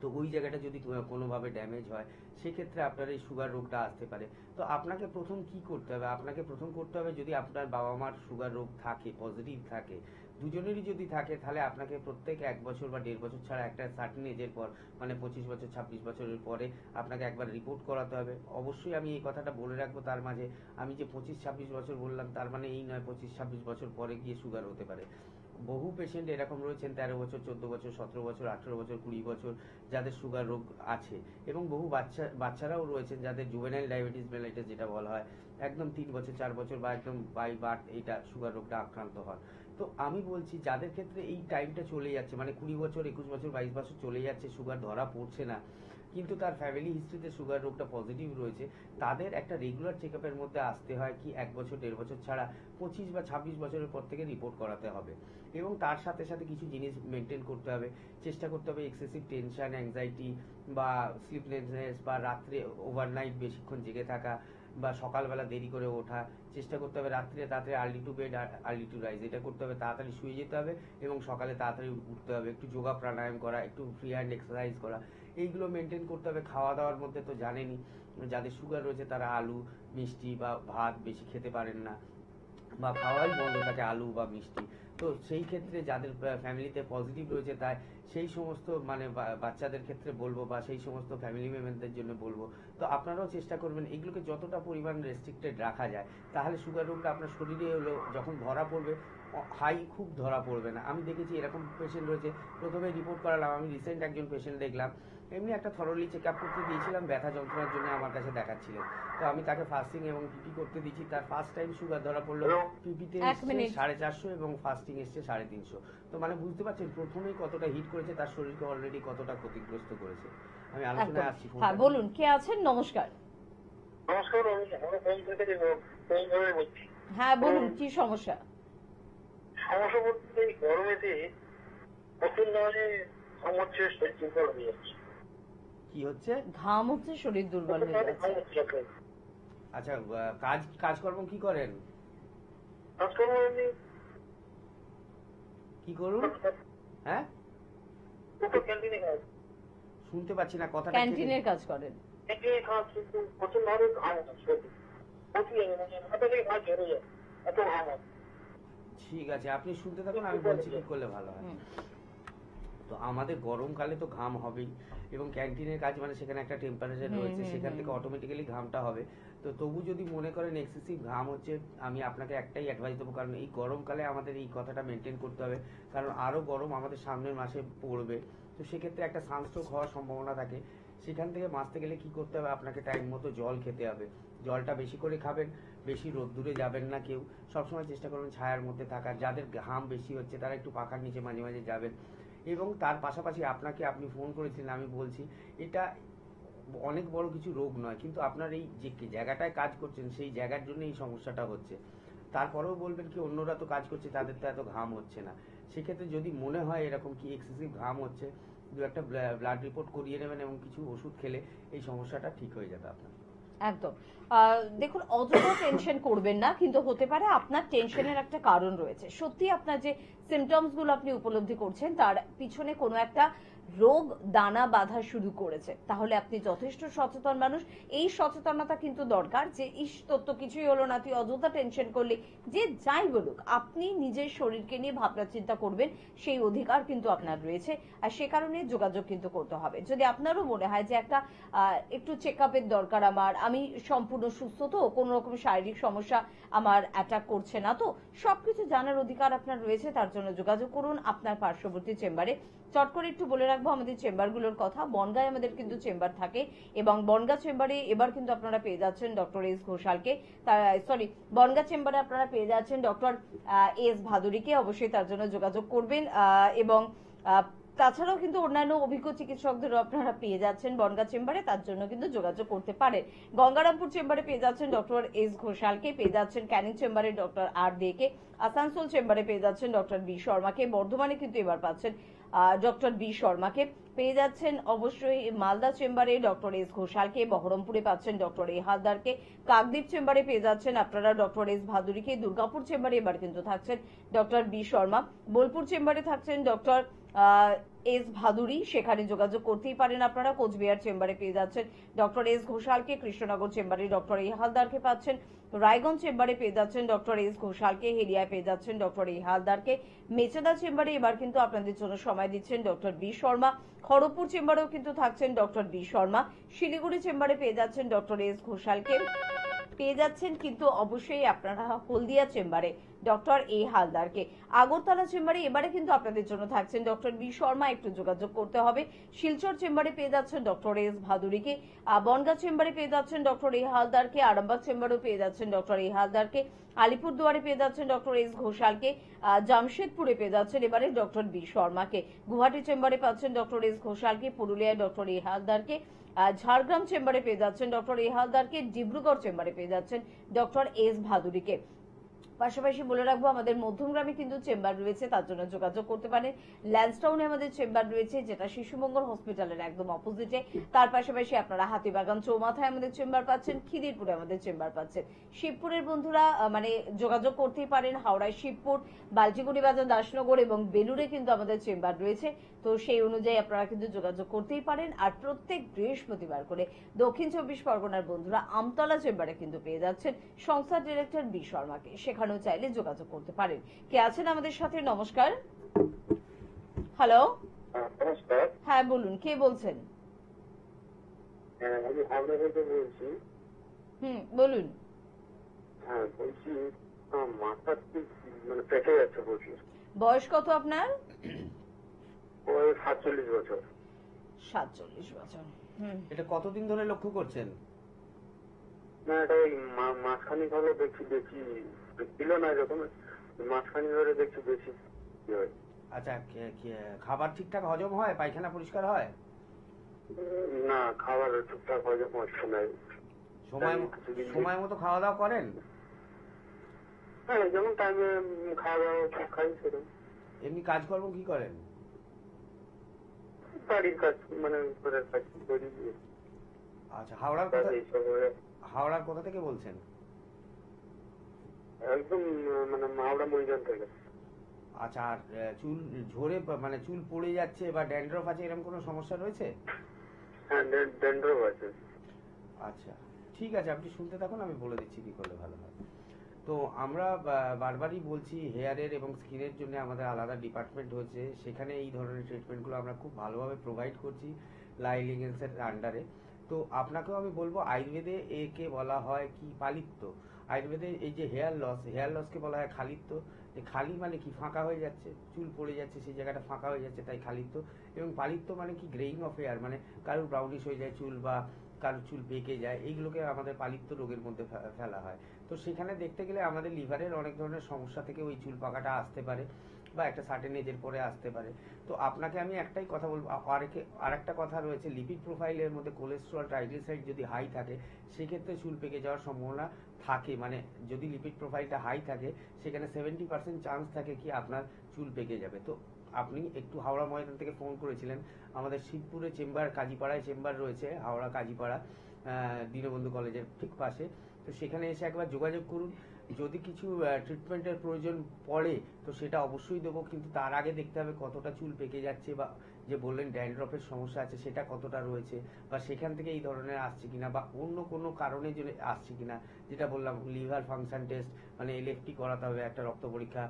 তো ওই জায়গাটা যদি কোনোভাবে ড্যামেজ হয় সেক্ষেত্রে আপনার এই সুগার রোগটা আসতে পারে। তো আপনাকে প্রথম কি করতে হবে, আপনাকে প্রথম করতে হবে যদি আপনার বাবা মার সুগার রোগ থাকে, পজিটিভ থাকে, দুজনেরই যদি থাকে, তাহলে আপনাকে প্রত্যেক 1 বছর বা 1.5 বছর ছাড়া একটা সার্টিন এজের পর, মানে 25 বছর 26 বছরের পরে আপনাকে একবার রিপোর্ট করাতে হবে। অবশ্যই আমি এই কথাটা বলে রাখবো তার মাঝে, আমি যে 25-26 বছর বললাম তার মানে এই নয় 25-26 বছর পরে গিয়ে সুগার হতে পারে। বহু পেশেন্ট এরকম রয়েছেন 13 বছর, 14 বছর, 17 বছর, 18 বছর, 20 বছর যাদের সুগার রোগ আছে, এবং বহু বাচ্চারাও রয়েছেন যাদের জুভেনাইল ডায়াবেটিস মেলাইটাস যেটা বলা হয়, একদম 3 বছর 4 বছর বা একদম বাই বার্থ এইটা সুগার রোগটা আক্রান্ত হয়। তো আমি বলছি যাদের ক্ষেত্রে এই টাইমটা চলে যাচ্ছে, মানে 20 বছর, 21 বছর, 22 বছর চলে যাচ্ছে, সুগার ধরা পড়ছে না, কিন্তু তার ফ্যামিলি হিস্ট্রিতে সুগার রোগটা পজিটিভ রয়েছে, তাদের একটা রেগুলার চেক আপের মধ্যে আসতে হয় কি 1 বছর 1.5 বছর ছাড়া 25 বা 26 বছরের পর থেকে রিপোর্ট করাতে হবে। এবং তার সাথে সাথে কিছু জিনিস মেনটেন করতে হবে, চেষ্টা করতে হবে এক্সেসিভ টেনশন, অ্যাংজাইটি বা স্লিপলেসনেস, বা রাত্রে ওভারনাইট বেশিক্ষণ জেগে থাকা, বা সকালবেলা দেরি করে ওঠা, চেষ্টা করতে হবে রাত্রে তাড়াতাড়ি early to bed early to rise, এটা করতে হবে, তাড়াতাড়ি শুয়ে যেতে হবে এবং সকালে তাড়াতাড়ি উঠতে হবে, একটু যোগা প্রাণায়াম করা, একটু ফ্রি হ্যান্ড এক্সারসাইজ করা, এইগুলো মেনটেন করতে হবে। খাওয়া দাওয়ার মধ্যে তো জানেনই যাদের সুগার রয়েছে তারা আলু, মিষ্টি বা ভাত বেশি খেতে পারেন না, বা খাওয়াই বন্ধ থাকে আলু বা মিষ্টি। তো সেই ক্ষেত্রে যাদের ফ্যামিলিতে পজিটিভ রয়েছে তাই সেই সমস্ত মানে বাচ্চাদের ক্ষেত্রে বলবো, বা সেই সমস্ত ফ্যামিলি মেম্বারদের জন্য বলবো, তো আপনারাও চেষ্টা করবেন এগুলোকে যতটা পরিমাণ রেস্ট্রিক্টেড রাখা যায়, তাহলে সুগার রোগটা আপনার শরীরে হলো যখন ধরা পড়বে হাই খুব ধরা পড়বে না। আমি দেখেছি এরকম পেশেন্ট রয়েছে, প্রথমে রিপোর্ট করালাম, আমি রিসেন্ট একজন পেশেন্ন্ট দেখলাম, এমনি একটা থরলি চেক আপ করতে দিয়েছিলাম, ব্যথা যন্ত্রণার জন্য আমার কাছে দেখাচ্ছিলেন, তো আমি তাকে ফাস্টিং এবং পিপি করতে দিচ্ছি, তার ফার্স্ট টাইম সুগার ধরা পড়লো, পিপিতে এসছে 450 এবং ফাস্টিং এসছে 350। তো মানে বুঝতে পারছেন প্রথমেই কতটা হিট করেছে, তার শরীরকে অলরেডি কতটা ক্ষতিগ্রস্ত করেছে। আমি আলোচনায় আসছি।
হ্যাঁ বলুন, কে আছেন? নমস্কার।
নমস্কার,
হ্যাঁ বলুন, কি সমস্যা?
সমস্যা বলতে এই গরমেতে প্রচুর ধরে সমস্যা চিন্তা হয়ে যাচ্ছে।
কি হচ্ছে?
ঘাম হচ্ছে, শরীর দুর্বল হয়ে যাচ্ছে।
আচ্ছা, কাজকর্ম কি করেন?
কাজকর্ম আমি
কি করুন? হ্যাঁ,
ক্যান্টিনে কাজ।
শুনতে পাচ্ছি না কথাটা।
ক্যান্টিনের কাজ করেন?
ক্যান্টিনে কাজ কিন্তু প্রচুর ধরে ঘাম হচ্ছে, প্রচুর মানে মাথা থেকে ঘাম ঝরে যায়, এত ঘাম হচ্ছে।
ঠিক আছে, আপনি শুনতে থাকুন, আমি বলছি কি করলে ভালো হয়। তো আমাদের গরমকালে তো ঘাম হবেই, এবং ক্যান্টিনের কাজ মানে সেখানে একটা টেম্পারেচার রয়েছে, সেখান থেকে অটোমেটিক্যালি ঘামটা হবে। তো তবু যদি মনে করেন এক্সেসিভ ঘাম হচ্ছে, আমি আপনাকে একটাই অ্যাডভাইস দেবো, কারণ এই গরমকালে আমাদের এই কথাটা মেনটেন করতে হবে, কারণ আরও গরম আমাদের সামনের মাসে পড়বে। তো সেক্ষেত্রে একটা সানস্ট্রোক হওয়ার সম্ভাবনা থাকে। সেখান থেকে বাঁচতে গেলে কি করতে হবে, আপনাকে টাইম মতো জল খেতে হবে। জলটা বেশি করে খাবেন, বেশি রোদ্দুরে যাবেন না কেউ, সবসময় চেষ্টা করবেন ছায়ার মধ্যে থাকার। যাদের ঘাম বেশি হচ্ছে তারা একটু পাখার নিচে মাঝে মাঝে যাবেন। এবং তার পাশাপাশি আপনি ফোন করেছিলেন, আমি বলছি এটা অনেক বড় কিছু রোগ নয়, কিন্তু আপনার এই যে জায়গাটায় কাজ করছেন সেই জায়গার জন্য এই সমস্যাটা হচ্ছে। তারপরেও বলবেন কি অন্যরা তো কাজ করছে, তাদের তো এত ঘাম হচ্ছে না। সেক্ষেত্রে যদি মনে হয় এরকম কি এক্সেসিভ ঘাম হচ্ছে, দু একটা ব্লাড রিপোর্ট করিয়ে নেবেন এবং কিছু ওষুধ খেলে এই সমস্যাটা ঠিক হয়ে যাবে আপনার।
একদম। দেখুন, অযথা টেনশন করবেন না, কিন্তু হতে পারে আপনার টেনশনের একটা কারণ রয়েছে। সত্যি আপনার যে সিমটমস গুলো আপনি উপলব্ধি করছেন তার পিছনে কোনো একটা রোগ দানা বাঁধা শুরু করেছে। তাহলে আপনি যথেষ্ট সচেতন মানুষ, এই সচেতনতা কিন্তু দরকার যে ইস তোর তো কিছুই হলো না, তুই অযথা টেনশন করলি। যে যাই বলুক, আপনি নিজের শরীরকে নিয়ে ভাবনা চিন্তা করবেন, সেই অধিকার কিন্তু আপনার রয়েছে। আর সে কারণে যোগাযোগ কিন্তু করতে হবে। যদি আপনারও মনে হয় যে একটা একটু চেক আপের দরকার, আমি সম্পূর্ণ সুস্থ, তো কোনো রকম শারীরিক সমস্যা আমার অ্যাটাক করছে না, তো সবকিছু জানার অধিকার আপনার রয়েছে। তার জন্য যোগাযোগ করুন আপনার পার্শ্ববর্তী চেম্বারে। চট করে একটু বলে রাখবো আমাদের চেম্বারগুলোর কথা। বনগাঁয় আমাদের কিন্তু চেম্বার থাকে, এবং বনগাঁ চেম্বারে এবার কিন্তু আপনারা পেয়ে যাচ্ছেন ডক্টর এস ঘোষালকে। বনগাঁ চেম্বারে আপনারা পেয়ে যাচ্ছেন ডক্টর এস ভাদুরীকে। অবশ্যই তার জন্য যোগাযোগ করবেন। এবং তাছাড়াও কিন্তু অন্যান্য অভিজ্ঞ চিকিৎসকদেরও আপনারা পেয়ে যাচ্ছেন বনগাঁ চেম্বারে, তার জন্য কিন্তু যোগাযোগ করতে পারেন। গঙ্গারামপুর চেম্বারে পেয়ে যাচ্ছেন ডক্টর এস ঘোষালকে, পেয়ে যাচ্ছেন ক্যানিং চেম্বারে ডক্টর আর দে কে, আসানসোল চেম্বারে পেয়ে যাচ্ছেন ডক্টর বি শর্মাকে, বর্ধমানে কিন্তু এবার পাচ্ছেন ডক্টর বি শর্মাকে, পেয়ে যাচ্ছেন অবশ্যই মালদা চেম্বারে ডক্টর এস ঘোষালকে, বহরমপুরে পাচ্ছেন ডক্টর এ হালদারকে, কাকদ্বীপ চেম্বারে পেয়ে যাচ্ছেন আপনারা ডক্টর এস ভাদুরীকে, দুর্গাপুর চেম্বারে এবার কিন্তু থাকছেন ডক্টর বি শর্মা, বোলপুর চেম্বারে থাকছেন ডক্টর এস ভাদুরী, সেখানে যোগাযোগ করতেই পারেন আপনারা। কোচবিহার চেম্বারে পেয়ে যাচ্ছেন ডক্টর এস ঘোষালকে, কৃষ্ণনগর চেম্বারে ডক্টর এ হালদারকে পাচ্ছেন, রায়গঞ্জ চেম্বারে পেয়ে যাচ্ছেন ডক্টর এস ঘোষালকে, হেরিয়ায় পেয়ে যাচ্ছেন ডক্টর এ হালদারকে, মেচেদা চেম্বারে এবার কিন্তু আপনাদের জন্য সময় দিচ্ছেন ডক্টর বি শর্মা, খড়গপুর চেম্বারেও কিন্তু থাকছেন ডক্টর বি শর্মা, শিলিগুড়ি চেম্বারে পেয়ে যাচ্ছেন ডক্টর এস ঘোষালকে, পেয়ে যাচ্ছেন কিন্তু অবশ্যই আপনারা হলদিয়া চেম্বারে ডক্টর এ হালদারকে, আগরতলা চেম্বারে এবারে কিন্তু আপনাদের জন্য থাকছেন ডক্টর বি শর্মা, একটু যোগাযোগ করতে হবে। শিলচর চেম্বারে পেয়ে যাচ্ছেন ডক্টর এস ভাদুরীকে, বনগাঁ চেম্বারে পেয়ে যাচ্ছেন ডক্টর এ হালদারকে, আরামবাগ চেম্বারেও পেয়ে যাচ্ছেন ডক্টর এ হালদারকে, আলিপুরদুয়ারে পেয়ে যাচ্ছেন ডক্টর এস ঘোষালকে, জামশেদপুরে পেয়ে যাচ্ছেন এবারে ডক্টর বি শর্মাকে, গুয়াহাটি চেম্বারে পাচ্ছেন ডক্টর এস ঘোষালকে, পুরুলিয়ায় ডক্টর এ হালদারকে, ঝাড়গ্রাম চেম্বারে পেয়ে যাচ্ছেন ডক্টর এ হালদারকে, ডিব্রুগড় চেম্বারে পেয়ে যাচ্ছেন ডক্টর এস ভাদুরীকে। পাশাপাশি বলে রাখবো আমাদের মধ্যমগ্রামে কিন্তু চেম্বার রয়েছে, তার জন্য যোগাযোগ করতে পারেন। ল্যান্সটাউনে আমাদের চেম্বার রয়েছে, যেটা শিশুমঙ্গল হসপিটালের একদম অপোজিটে। তার পাশাপাশি আপনারা হাতিবাগান চৌমাথায় আমাদের চেম্বার পাচ্ছেন, খিদিরপুরে আমাদের চেম্বার পাচ্ছেন। শিবপুরের বন্ধুরা মানে যোগাযোগ করতেই পারেন। হাওড়ায় শিবপুর, বালচিগুড়ি বাজার, দাসনগর এবং বেলুড়ে কিন্তু আমাদের চেম্বার রয়েছে, তো সেই অনুযায়ী আপনারা কিন্তু যোগাযোগ করতেই পারেন। আর প্রত্যেক বৃহস্পতিবার করে দক্ষিণ 24 পরগনার বন্ধুরা আমতলা চেম্বারে কিন্তু পেয়ে যাচ্ছেন সংস্থার ডিরেক্টর বি শর্মাকে, সেখানেও চাইলে যোগাযোগ করতে পারেন। কে আছেন আমাদের সাথে? নমস্কার। হ্যালো,
নমস্কার।
হ্যাঁ বলুন, কে বলছেন?
আমি হাওড়া থেকে বলছি।
বলুন।
হ্যাঁ বলছি, মাথা মানে পেটে যাচ্ছে বলছি।
বয়স কত আপনার?
ওই 47 বছর।
47 বছর।
এটা কতদিন ধরে লক্ষ্য করছেন?
না, এটা ওই মাঝখানি হলো দেখছি ছিল না এরকম, মাঝখানি ধরে দেখছি বেশি হয়।
আচ্ছা, খাবার ঠিকঠাক হজম হয়? পায়খানা পরিষ্কার হয়?
না, খাবার ঠিকঠাক হজম হচ্ছে না।
সময় মতো খাওয়া দাওয়া করেন?
হ্যাঁ, যেমন টাইমে খাওয়া দাওয়া ঠিক খাই সেরকম।
এমনি কাজকর্ম কি করেন?
গাড়ির কাজ মানে ঘরের কাজ করি।
আচ্ছা, হাওড়ার হাওড়ার কোথা থেকে বলছেন?
একদম মানে মাওড়া ময়দান থেকে।
আচ্ছা, আর চুল ঝরে মানে চুল পড়ে যাচ্ছে বা ড্যান্ড্রফ আছে, এরকম কোনো সমস্যা রয়েছে?
হ্যাঁ, ড্যান্ড্রফ আছে।
আচ্ছা, ঠিক আছে, আপনি শুনতে থাকুন, আমি বলে দিচ্ছি কি করলে ভালো হয়। তো আমরা বারবারই বলছি, হেয়ারের এবং স্কিনের জন্য আমাদের আলাদা ডিপার্টমেন্ট হচ্ছে, সেখানে এই ধরনের ট্রিটমেন্টগুলো আমরা খুব ভালোভাবে প্রোভাইড করছি লাই লিগেন্সের আন্ডারে। তো আপনাকেও আমি বলবো, আয়ুর্বেদে একে বলা হয় কি পালিত্য। আয়ুর্বেদে এই যে হেয়ার লসকে বলা হয় খালিত্য। যে খালি মানে কি, ফাঁকা হয়ে যাচ্ছে, চুল পড়ে যাচ্ছে, সেই জায়গাটা ফাঁকা হয়ে যাচ্ছে, তাই খালিত্য। এবং পালিত্য মানে কি, গ্রেইং অফ হেয়ার, মানে কারোর ব্রাউনিশ হয়ে যায় চুল বা কারোর চুল পেকে যায়, এইগুলোকে আমাদের পালিত্য রোগের মধ্যে ফেলা হয়। তো সেখানে দেখতে গেলে আমাদের লিভারের অনেক ধরনের সমস্যা থেকে ওই চুল পাকাটা আসতে পারে বা একটা সার্টেন এজের পরে আসতে পারে। তো আপনাকে আমি একটাই কথা বলবো, আর একটা কথা রয়েছে, লিপিড প্রোফাইলের মধ্যে কোলেস্ট্রল ট্রাইগ্লিসাইড যদি হাই থাকে, সেক্ষেত্রে চুল পেকে যাওয়ার সম্ভাবনা থাকে। মানে যদি লিপিড প্রোফাইলটা হাই থাকে, সেখানে 70% চান্স থাকে কি আপনার চুল পেকে যাবে। তো আপনি একটু হাওড়া ময়দান থেকে ফোন করেছিলেন, আমাদের শিবপুরে চেম্বার, কাজীপাড়ায় চেম্বার রয়েছে, হাওড়া কাজীপাড়া দীনবন্ধু কলেজের ঠিক পাশে। তো সেখানে এসে একবার যোগাযোগ করুন। যদি কিছু ট্রিটমেন্টের প্রয়োজন পড়ে তো সেটা অবশ্যই দেবো, কিন্তু তার আগে দেখতে হবে কতটা চুল পেকে যাচ্ছে, বা যে বললেন ড্যান্ড্রফের সমস্যা আছে সেটা কতটা রয়েছে, বা সেখান থেকে এই ধরনের আসছে কিনা, বা অন্য কোনো কারণে জন্য আসছে কিনা। যেটা বললাম, লিভার ফাংশন টেস্ট মানে এলএফটি করাতে হবে, একটা রক্ত পরীক্ষা,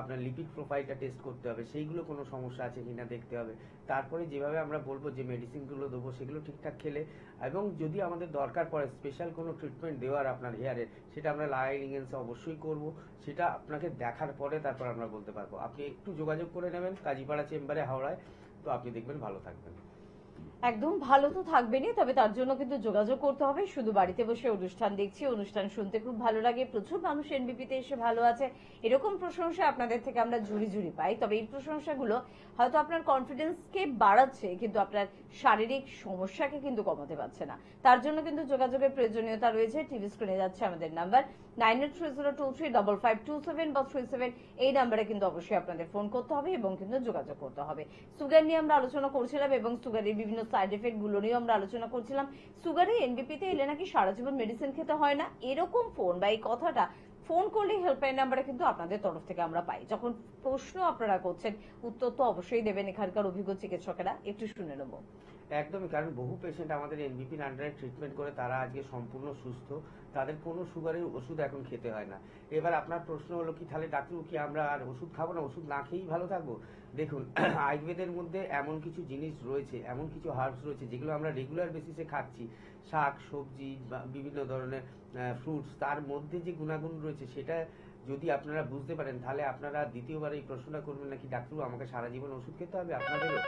আপনার লিপিড প্রোফাইলটা টেস্ট করতে হবে, সেইগুলো কোনো সমস্যা আছে কিনা দেখতে হবে। তারপরে যেভাবে আমরা বলবো যে মেডিসিনগুলো দেবো, সেগুলো ঠিকঠাক খেলে, এবং যদি আমাদের দরকার পড়ে স্পেশাল কোনো ট্রিটমেন্ট দেওয়ার আপনার হেয়ারের, সেটা আমরা লাই লিগেন্সে অবশ্যই করব। সেটা আপনাকে দেখার পরে তারপর আমরা বলতে পারবো। আপনি একটু যোগাযোগ করে নেবেন কাজীপাড়া চেম্বারে হাওড়ায়, তো আপনি দেখবেন ভালো থাকবেন।
একদম ভালো তো থাকবেনই, তবে তার জন্য কিন্তু যোগাযোগ করতে হবে। শুধু বাড়িতে বসে অনুষ্ঠান দেখছি, অনুষ্ঠান শুনতে খুব ভালো লাগে, প্রচুর মানুষ এনবিপিতে এসে ভালো আছে, এরকম প্রশংসা আপনাদের থেকে আমরা জুড়ি জুড়ি পাই। তবে এই প্রশংসাগুলো হয়তো আপনার কনফিডেন্সকে বাড়াচ্ছে, কিন্তু আপনার শারীরিক সমস্যাকে কিন্তু কমাতে পারছে না। তার জন্য কিন্তু যোগাযোগের প্রয়োজনীয়তা রয়েছে। টিভি স্ক্রিনে যাচ্ছে আমাদের নাম্বার 9830235527 বা 37, এই নাম্বারে কিন্তু অবশ্যই আপনাদের ফোন করতে হবে এবং কিন্তু যোগাযোগ করতে হবে। সুগার নিয়ে আমরা আলোচনা করছিলাম এবং সুগারের বিভিন্ন সাইড এফেক্ট গুলো নিয়ে আমরা আলোচনা করছিলাম। সুগারে এনবিপিতে এলে নাকি সারা জীবন মেডিসিন খেতে হয় না, এরকম ফোন বা এই কথাটা ফোন করলে হেল্পলাইন নাম্বারে কিন্তু আপনাদের তরফ থেকে আমরা পাই। যখন প্রশ্ন আপনারা করছেন, উত্তর তো অবশ্যই দেবেন এখানকার অভিজ্ঞ চিকিৎসকেরা। একটু শুনে নেব।
একদমই, কারণ বহু পেশেন্ট আমাদের এনবিপির আন্ডারে ট্রিটমেন্ট করে তারা আজকে সম্পূর্ণ সুস্থ, তাদের কোনো সুগারের ওষুধ এখন খেতে হয় না। এবার আপনার প্রশ্ন হলো কি, তাহলে ডাক্তার কি আমরা আর ওষুধ খাবো না, ওষুধ না খেয়েই ভালো থাকবো? দেখুন, আয়ুর্বেদের মধ্যে এমন কিছু জিনিস রয়েছে, এমন কিছু হার্বস রয়েছে যেগুলো আমরা রেগুলার বেসিসে খাচ্ছি, শাক সবজি বা বিভিন্ন ধরনের ফ্রুটস, তার মধ্যে যে গুণাগুণ রয়েছে সেটা যদি আপনারা বুঝতে পারেন, তাহলে আপনারা দ্বিতীয়বার এই প্রশ্নটা করবেন নাকি ডাক্তার আমাকে সারা জীবন ওষুধ খেতে হবে। আপনাদেরও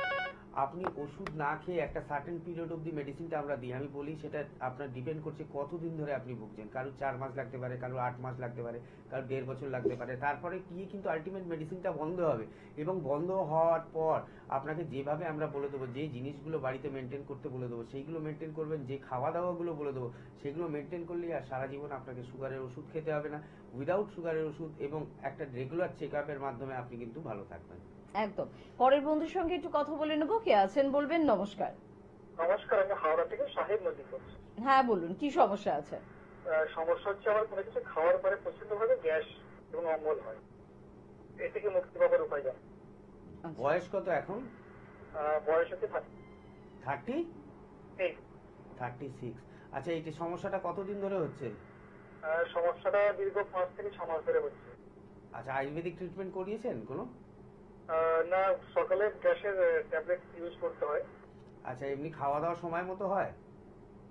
আপনি ওষুধ না খেয়ে একটা সার্টেন পিরিয়ড অবধি মেডিসিনটা আমরা দিই। আমি বলি সেটা আপনার ডিপেন্ড করছে কতদিন ধরে আপনি ভুগছেন। কারো 4 মাস লাগতে পারে, কারো 8 মাস লাগতে পারে, কারো 1.5 বছর লাগতে পারে। তারপরে গিয়ে কিন্তু আলটিমেট মেডিসিনটা বন্ধ হবে, এবং বন্ধ হওয়ার পর আপনাকে যেভাবে আমরা বলে দেবো, যে জিনিসগুলো বাড়িতে মেনটেন করতে বলে দেবো সেইগুলো মেনটেন করবেন, যে খাওয়া দাওয়াগুলো বলে দেবো সেগুলো মেনটেন করলেই আর সারা জীবন আপনাকে সুগারের ওষুধ খেতে হবে না। উইদাউট সুগারের ওষুধ এবং একটা রেগুলার চেক আপের মাধ্যমে আপনি কিন্তু ভালো থাকবেন।
একদম। পরের বন্ধুর সঙ্গে একটু কথা বলে নেবো। কে আছেন বলবেন? নমস্কার।
নমস্কার, আমি হাওড়া থেকে সাহেব নদী করছি।
হ্যাঁ বলুন, কি সমস্যা আছে?
সমস্যা হচ্ছে আমার কোনো কিছু খাওয়ার পরে প্রচন্ডভাবে গ্যাস এবং অম্বল হয়, এ থেকে মুক্তি পাওয়ার উপায় জানো?
বয়স কত এখন?
বয়স হচ্ছে
36। আচ্ছা, এই সমস্যাটা কতদিন ধরে হচ্ছে?
সমস্যাটা দীর্ঘ 5 থেকে 6 মাস ধরে হচ্ছে।
আচ্ছা, আয়ুর্বেদিক ট্রিটমেন্ট করিয়েছেন কোনো?
না, সকালে গ্যাসের ট্যাবলেট ইউজ করতে হয়।
আচ্ছা, এমনি খাওয়া দাওয়া সময় মতো হয়?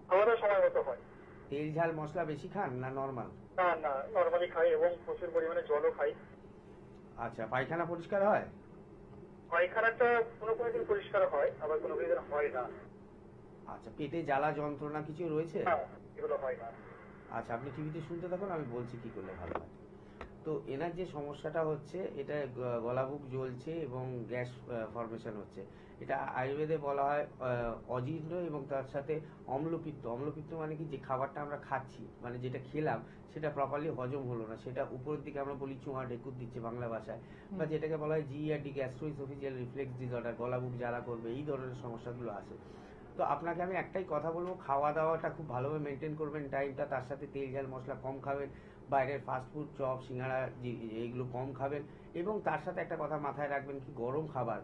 খাওয়াটা সময় মতো হয়।
তেল ঝাল মশলা বেশি খান না নর্মাল?
না না, নর্মালি খাই এবং প্রচুর পরিমাণে জলও খাই।
আচ্ছা, পায়খানা পরিষ্কার হয়?
পায়খানাটা কোনো কোনো দিন পরিষ্কার হয়, আবার কোনো কোনো দিন হয় না।
আচ্ছা, পেটে জ্বালা যন্ত্রণা কিছু রয়েছে?
না, এগুলো হয় না।
আচ্ছা, আপনি টিভিতে শুনতে থাকুন, আমি বলছি কি করলে ভালো হয়। তো এনার যে সমস্যাটা হচ্ছে, এটা গলা বুক জ্বলছে এবং গ্যাস ফর্মেশন হচ্ছে। এটা আয়ুর্বেদে বলা হয় অজীর্ণ এবং তার সাথে অম্লপিত্ত। অম্লপিত্ত মানে কি, যে খাবারটা আমরা খাচ্ছি, মানে যেটা খেলাম সেটা প্রপারলি হজম হলো না, সেটা উপরের দিকে আমরা বলি চুঁয়া ঢেকুর দিচ্ছে বাংলা ভাষায়, বা যেটাকে বলা হয় জিইআরডি, গ্যাস্ট্রোইসোফেজিয়াল রিফ্লেক্স ডিসঅর্ডার, গলা বুক জ্বালা করবে, এই ধরনের সমস্যাগুলো আসে। তো আপনাকে আমি একটাই কথা বলবো, খাওয়া দাওয়াটা খুব ভালোভাবে মেনটেন করবেন, টাইমটা, তার সাথে তেল ঝাল মশলা কম খাবেন, বাইরের ফাস্টফুড, চপ, সিঙ্গাড়া এইগুলো কম খাবেন, এবং তার সাথে একটা কথা মাথায় রাখবেন কি, গরম খাবার,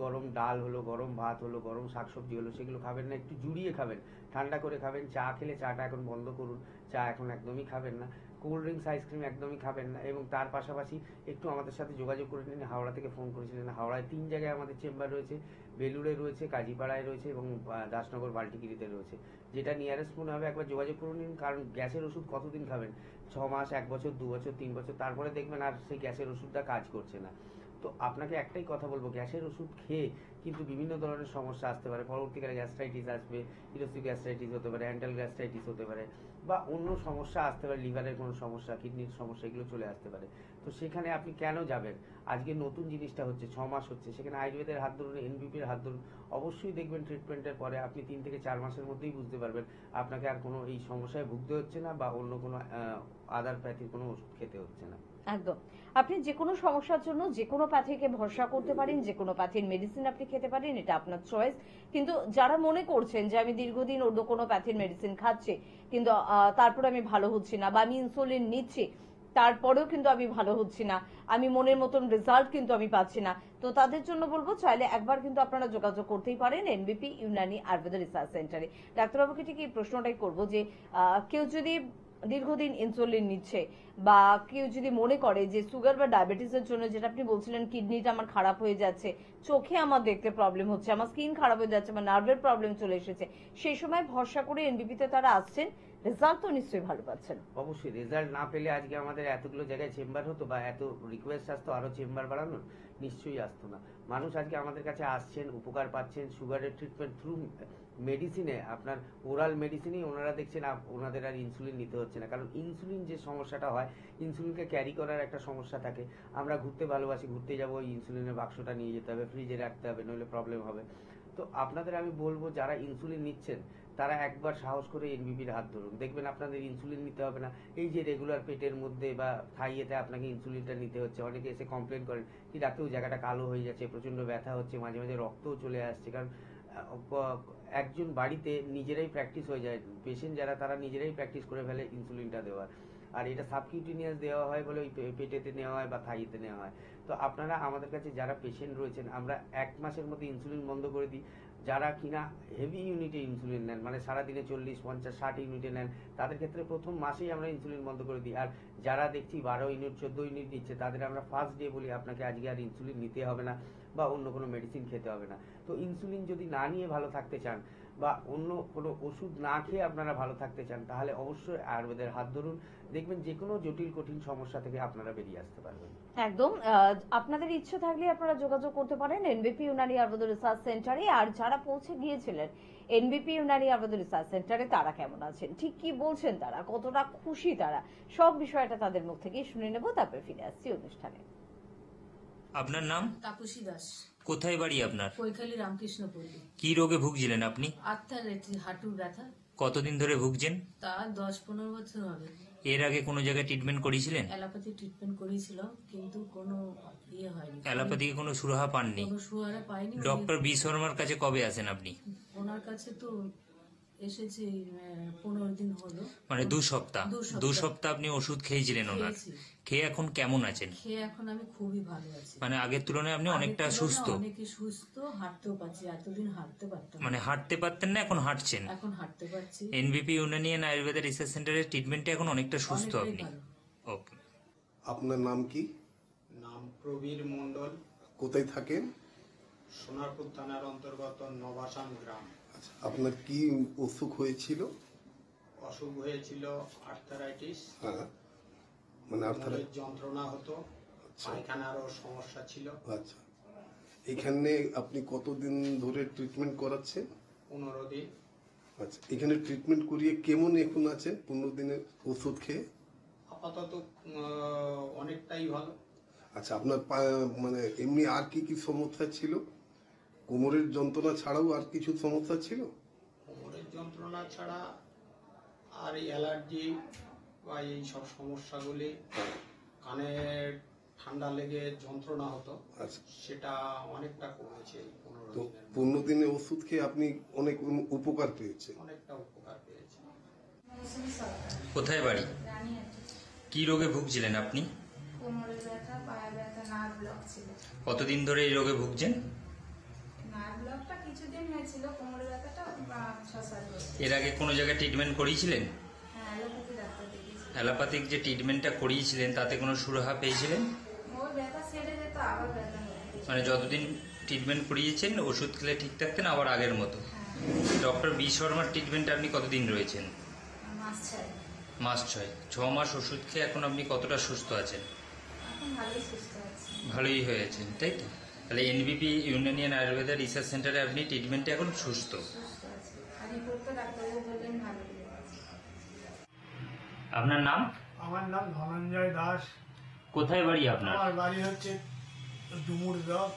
গরম ডাল হলো, গরম ভাত হলো, গরম শাকসবজি হলো, সেগুলো খাবেন না, একটু জুড়িয়ে খাবেন, ঠান্ডা করে খাবেন। চা খেলে চাটা এখন বন্ধ করুন, চা এখন একদমই খাবেন না। কোল্ড ড্রিঙ্কস, আইসক্রিম একদমই খাবেন না। এবং তার পাশাপাশি একটু আমাদের সাথে যোগাযোগ করে নিন। হাওড়া থেকে ফোন করেছিলেন, হাওড়ায় 3 জায়গায় আমাদের চেম্বার রয়েছে, বেলুড়ে রয়েছে, কাজীপাড়ায় রয়েছে এবং দাসনগর বাল্টিগিরিতে রয়েছে। যেটা নিয়ারেস্ট মনে হবে একবার যোগাযোগ করে নিন, কারণ গ্যাসের ওষুধ কতদিন খাবেন? 6 মাস, 1 বছর, 2 বছর, 3 বছর, তারপরে দেখবেন আর সেই গ্যাসের ওষুধটা কাজ করছে না। তো আপনাকে একটাই কথা বলবো, গ্যাসের ওষুধ খেয়ে কিন্তু বিভিন্ন ধরনের সমস্যা আসতে পারে। পরবর্তীকালে গ্যাস্ট্রাইটিস আসবে, ইরোসিক গ্যাস্ট্রাইটিস হতে পারে, অ্যান্টাল গ্যাস্ট্রাইটিস হতে পারে, বা অন্য সমস্যা আসতে পারে, লিভারের কোনো সমস্যা, কিডনির সমস্যা, এগুলো চলে আসতে পারে। তো সেখানে আপনি কেন যাবেন? আজকে নতুন জিনিসটা হচ্ছে, 6 মাস হচ্ছে, সেখানে আয়ুর্বেদের হাত ধরুন, এনবিপির হাত ধরুন, অবশ্যই দেখবেন ট্রিটমেন্টের পরে আপনি 3 থেকে 4 মাসের মধ্যেই বুঝতে পারবেন আপনাকে আর কোনো এই সমস্যায় ভুগতে হচ্ছে না, বা অন্য কোনো আদার প্যাথির কোনো ওষুধ খেতে হচ্ছে না।
একদম। আপনি যে কোনো সমস্যার জন্য যে কোনো প্যাথিকে ভরসা করতে পারেন, যে কোনো প্যাথির মেডিসিন আপনি খেতে পারেন, এটা আপনার চয়েস। কিন্তু যারা মনে করছেন যে আমি দীর্ঘদিন অন্য কোনো প্যাথির মেডিসিন খাচ্ছি কিন্তু তারপর আমি ভালো হচ্ছি না, বা আমি ইনসুলিন নিচ্ছি তারপরেও কিন্তু আমি ভালো হচ্ছি না, আমি মনের মতন রেজাল্ট কিন্তু আমি পাচ্ছি না, তো তাদের জন্য বলবো চাইলে একবার কিন্তু আপনারা যোগাযোগ করতেই পারেন এনবিপি ইউনানি আয়ুর্বেদ রিসার্চ সেন্টারে। ডাক্তারবাবুকে ঠিক এই প্রশ্নটাই করবো যে কেউ যদি দীর্ঘদিন ইনসুলিন নিচ্ছে, বা কেউ যদি মনে করে যে সুগার বা ডায়াবেটিসের জন্য, যেটা আপনি বলছিলেন কিডনিটা আমার খারাপ হয়ে যাচ্ছে, চোখে আমার দেখতে প্রবলেম হচ্ছে, আমার স্কিন খারাপ হয়ে যাচ্ছে, আমার নার্ভের প্রবলেম চলে এসেছে, সেই সময় ভরসা করে এনবিপিতে তারা আসছেন, রেজাল্ট তো নিশ্চয়ই ভালো পাচ্ছেন।
অবশ্যই রেজাল্ট না পেলে আজকে আমাদের এতগুলো জায়গায় চেম্বার হতো, বা এত রিকোয়েস্ট আসতো আরো চেম্বার বাড়ানোর, নিশ্চয়ই আসতো না। মানুষ আজকে আমাদের কাছে আসছেন, উপকার পাচ্ছেন। সুগারের ট্রিটমেন্ট থ্রু মেডিসিনে, আপনার ওরাল মেডিসিনেই ওনারা দেখছেন ওনাদের আর ইনসুলিন নিতে হচ্ছে না। কারণ ইনসুলিন যে সমস্যাটা হয়, ইনসুলিনকে ক্যারি করার একটা সমস্যা থাকে। আমরা ঘুরতে ভালোবাসি, ঘুরতে যাবো, ওই ইনসুলিনের বাক্সটা নিয়ে যেতে হবে, ফ্রিজে রাখতে হবে, নইলে প্রবলেম হবে। তো আপনাদের আমি বলবো, যারা ইনসুলিন নিচ্ছেন তারা একবার সাহস করে এনবিপির হাত ধরুন, দেখবেন আপনাদের ইনসুলিন নিতে হবে না। এই যে রেগুলার পেটের মধ্যে বা থাইয়েতে আপনাকে ইনসুলিনটা নিতে হচ্ছে, অনেকে এসে কমপ্লেন করেন কি ডাক্তার ওই জায়গাটা কালো হয়ে যাচ্ছে, প্রচন্ড ব্যথা হচ্ছে, মাঝে মাঝে রক্তও চলে আসছে। কারণ একজন বাড়িতে নিজেরাই প্র্যাকটিস হয়ে যায়, পেশেন্ট যারা তারা নিজেরাই প্র্যাকটিস করে ফেলে ইনসুলিনটা দেওয়ার। আর এটা সাবকিউটিনিয়াস দেওয়া হয় বলে ওই পেটেতে নেওয়া হয় বা থাইতে নেওয়া হয়। তো আপনারা আমাদের কাছে যারা পেশেন্ট রয়েছেন, আমরা 1 মাসের মধ্যে ইনসুলিন বন্ধ করে দিই। যারা কিনা হেভি ইউনিটে ইনসুলিন নেন, মানে সারাদিনে 40, 50, 60 ইউনিটে নেন, তাদের ক্ষেত্রে প্রথম মাসেই আমরা ইনসুলিন বন্ধ করে দিই। আর যারা দেখছি 12 ইউনিট, 14 ইউনিট দিচ্ছে, তাদের আমরা ফার্স্ট ডে বলি আপনাকে আজকে আর ইনসুলিন নিতে হবে না, বা অন্য কোনো মেডিসিন খেতে হবে না। তো ইনসুলিন যদি না নিয়ে ভালো থাকতে চান, বা অন্য কোনো ওষুধ না খেয়ে আপনারা ভালো থাকতে চান, তাহলে অবশ্যই আয়ুর্বেদের হাত ধরুন, দেখবেন যে কোনো জটিল কঠিন সমস্যা থেকে আপনারা বেরিয়ে আসতে পারবেন।
একদম। আপনাদের ইচ্ছে থাকলে আপনারা যোগাযোগ করতে পারেন এনবিপি ইউনানি আয়ুর্বেদ রিসার্চ সেন্টারে। আর যারা পৌঁছে গিয়েছিলেন এনবিপি ইউনানি আয়ুর্বেদ রিসার্চ সেন্টারে, তারা কেমন আছেন, ঠিক কি বলছেন, তারা কতটা খুশি, তারা সব বিষয়টা তাদের মুখ থেকেই শুনে নেব, তারপরে ফিরে আসছি অনুষ্ঠানে।
আপনার নাম?
তাপসী দাস।
কোথায় বাড়ি আপনার?
কৈখালী রামকৃষ্ণপল্লী।
কি রোগে ভুগছিলেন আপনি?
হাঁটুর ব্যথা।
কতদিন ধরে ভুগছেন?
তা 10-15 বছর হবে।
এর আগে কোনো জায়গায় ট্রিটমেন্ট করেছিলেন?
অ্যালোপ্যাথি ট্রিটমেন্ট করেছিল, কিন্তু কোনো ইয়ে হয়নি।
অ্যালোপ্যাথিকে কোনো সুরাহা পাননি?
কোনো সুরাহা পাইনি।
ডক্টর বি শর্মার কাছে কবে আসেন আপনি?
ওনার কাছে তো এসেছে 15 দিন হলো,
মানে 2 সপ্তাহ। 2 সপ্তাহ আপনি ওষুধ খেয়েছিলেন ওনার? খেয়ে এখন কেমন আছেন?
খেয়ে এখন আমি খুবই ভালো আছি।
মানে আগের তুলনায় আপনি অনেকটা সুস্থ?
অনেকই সুস্থ, হাঁটতেও পারছি, এতদিন হাঁটতে পারতাম।
মানে হাঁটতে পারতেন না, এখন হাঁটছেন?
এখন হাঁটতে পারছি।
এনবিপি ইউনানিয়ান আয়ুর্বেদ রিসার্চ সেন্টারের ট্রিটমেন্টে এখন অনেকটা সুস্থ আপনি? ওকে।
আপনার নাম কি?
নাম প্রবীর মণ্ডল।
কোথায় থাকেন?
সোনারপুর থানার অন্তর্গত নবাসান গ্রাম।
আচ্ছা, আপনার কি অসুখ হয়েছিল?
অসুখ হয়েছিল আর্থারাইটিস।
হ্যাঁ, মানে
কোমরের যন্ত্রণা হতো, পায়খানারও সমস্যা ছিল।
আচ্ছা, এখানে আপনি কতদিন ধরে ট্রিটমেন্ট করাচ্ছেন?
15 দিন।
আচ্ছা, এখানে ট্রিটমেন্ট করিয়ে কেমন এখন আছেন 15 দিনের ওষুধ খেয়ে?
আপাতত অনেকটাই ভালো।
আচ্ছা, আপনার মানে এমনি আর কি কি সমস্যা ছিল? কোমরের যন্ত্রণা ছাড়াও আর কিছু সমস্যা ছিল?
কোমরের যন্ত্রণা ছাড়া আর এই অ্যালার্জি বা এই সব সমস্যাগুলি, কানে ঠান্ডা লেগে যন্ত্রণা হতো,
আচ্ছা,
সেটা অনেকটা কমেছে এই 15
তো
দিনের মধ্যে।
15 দিনে ওষুধ খেয়ে আপনি অনেক উপকার পেয়েছেন।
অনেকটা উপকার পেয়েছে।
কোথায় বাড়ি? কি রোগে ভুগছিলেন আপনি?
কোমরের ব্যথা, পায়ের ব্যথা, নার্ভ ব্লক ছিল।
কতদিন ধরে এই রোগে ভুগছেন?
নার্ভ ব্লকটা কিছুদিন হয়েছিল, কোমরের ব্যথাটা 6-7 বছর।
এর আগে কোনো জায়গায় ট্রিটমেন্ট করিয়েছিলেন?
হ্যাঁ, অ্যালোপ্যাথি ডাক্তার দেখিয়েছি।
অ্যালোপ্যাথিক যে ট্রিটমেন্টটা করিয়েছিলেন তাতে কোনো সুরাহা পেয়েছিলেন?
ওর ব্যথা সেরে যেত, আবার ব্যথা হতো।
মানে যতদিন ট্রিটমেন্ট করিয়েছেন ওষুধ খেলে ঠিক থাকতেন, আবার আগের মতো? ডক্টর বি শর্মার ট্রিটমেন্টে আপনি কতদিন রয়েছেন?
মাস 6।
মাস 6। 6 মাস ওষুধ খেয়ে এখন আপনি কতটা সুস্থ আছেন?
এখন ভালোই সুস্থ আছি।
ভালোই হয়েছেন, তাই তো? তাহলে এনবিপি ইউনানিয়ান আয়ুর্বেদা রিসার্চ সেন্টারে আপনি ট্রিটমেন্টে এখন সুস্থ।
সুস্থ আছি। আর রিপোর্ট তো ডাক্তারবাবু বললেন ভালো হয়ে গেছে।
আপনার নাম?
আমার নাম ধনঞ্জয় দাস।
কোথায় বাড়ি আপনার?
আমার বাড়ি হচ্ছে ডুমুর ব্লক।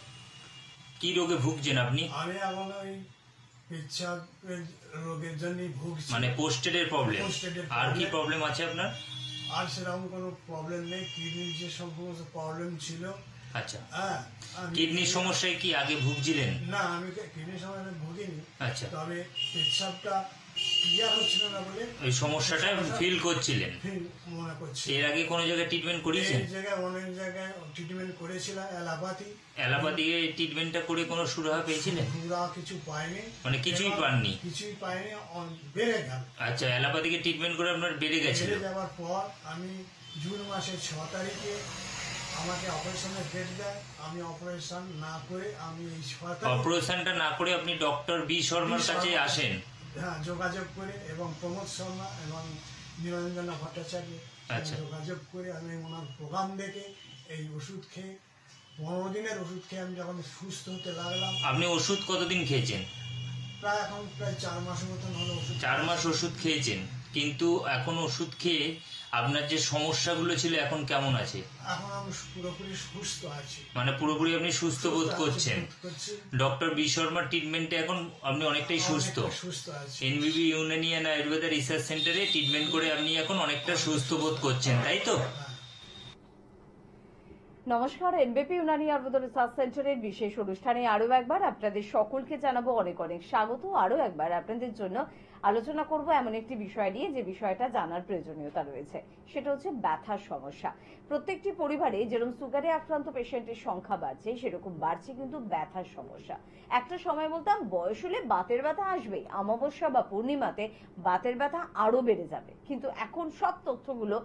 কি রোগে ভুগছেন আপনি?
আমি এখন ওই পেচ্ছাপের রোগের জন্যই ভুগছি।
মানে পোস্টেডের প্রবলেম?
Prostate-এর
আর কি
problem।
প্রবলেম আছে আপনার?
আর সেরকম কোনো প্রবলেম নেই। কিডনির যে সমস্ত প্রবলেম ছিল,
আচ্ছা,
হ্যাঁ, আমি-
কিডনির সমস্যায় কি আগে ভুগছিলেন?
না, আমি কিডনির সমস্যা ভুগিনি।
আচ্ছা,
তবে পেচ্ছাপটা ক্লিয়ার হচ্ছিল না বলে
ওই সমস্যাটা ফিল করছিলেন।
ফিল মনে করছি।
এর আগে কোনো জায়গায় ট্রিটমেন্ট করিয়েছেন?
এই জায়গায় অনেক জায়গায় ট্রিটমেন্ট করেছিলাম, অ্যালোপ্যাথি।
অ্যালোপ্যাথিকে ট্রিটমেন্টটা করে কোনো সুরাহা পেয়েছিলেন?
পুরা কিছু পাইনি।
মানে কিছুই
এবার
পাননি?
কিছুই পাইনি, বেড়ে গেল।
আচ্ছা, অ্যালোপ্যাথিকে ট্রিটমেন্ট করে আপনার বেড়ে গেছিল?
বেড়ে যাওয়ার পর আমি জুন মাসের 6 তারিখে আমাকে অপারেশনের ডেট দেয়। আমি অপারেশন না করে আমি এই 6 তারিখ,
অপারেশনটা না করে আপনি ডক্টর বি শর্মার কাছে আসেন?
হ্যাঁ, যোগাযোগ করে এবং প্রমোদ শর্মা এবং নিরঞ্জনা ভট্টাচার্য
আচ্ছা।
যোগাযোগ করে আমি ওনার প্রোগ্রাম দেখে এই ওষুধ খেয়ে 15 দিনের ওষুধ খেয়ে আমি যখন সুস্থ হতে লাগলাম।
আপনি ওষুধ কতদিন খেয়েছেন?
এখন প্রায় 4 মাসের মতন হলো ওষুধ।
4 মাস ওষুধ খেয়েছেন, কিন্তু এখন ওষুধ খেয়ে আপনার যে সমস্যাগুলো ছিল এখন কেমন আছে?
এখন আমি পুরোপুরি সুস্থ আছি।
মানে পুরোপুরি আপনি সুস্থ বোধ করছেন?
করছি।
ডক্টর বি শর্মার ট্রিটমেন্টে এখন আপনি অনেকটাই সুস্থ?
অনেকটা সুস্থ আছি।
এনবিবি ইউনানিয়ান আয়ুর্বেদা রিসার্চ সেন্টারে ট্রিটমেন্ট করে আপনি এখন অনেকটা সুস্থ বোধ করছেন, তাই তো?
নমস্কার, এনবিপি ইউনানি আয়ুর্বেদ রিসার্চ সেন্টারের বিশেষ অনুষ্ঠানে আরো একবার আপনাদের সকলকে জানাবো অনেক অনেক স্বাগত। আরো একবার আপনাদের জন্য আলোচনা করব এমন একটি বিষয় নিয়ে যে বিষয়টা জানার প্রয়োজনীয়তা রয়েছে, সেটা হচ্ছে ব্যথার সমস্যা। প্রত্যেকটি পরিবারে যেরকম সুগারে আক্রান্ত পেশেন্টের সংখ্যা বাড়ছে, সেরকম বাড়ছে কিন্তু ব্যথার সমস্যা। একটা সময় বলতাম বয়স হলে বাতের ব্যথা আসবেই, অমাবস্যা বা পূর্ণিমাতে বাতের ব্যথা আরো বেড়ে যাবে, কিন্তু এখন সব তথ্যগুলো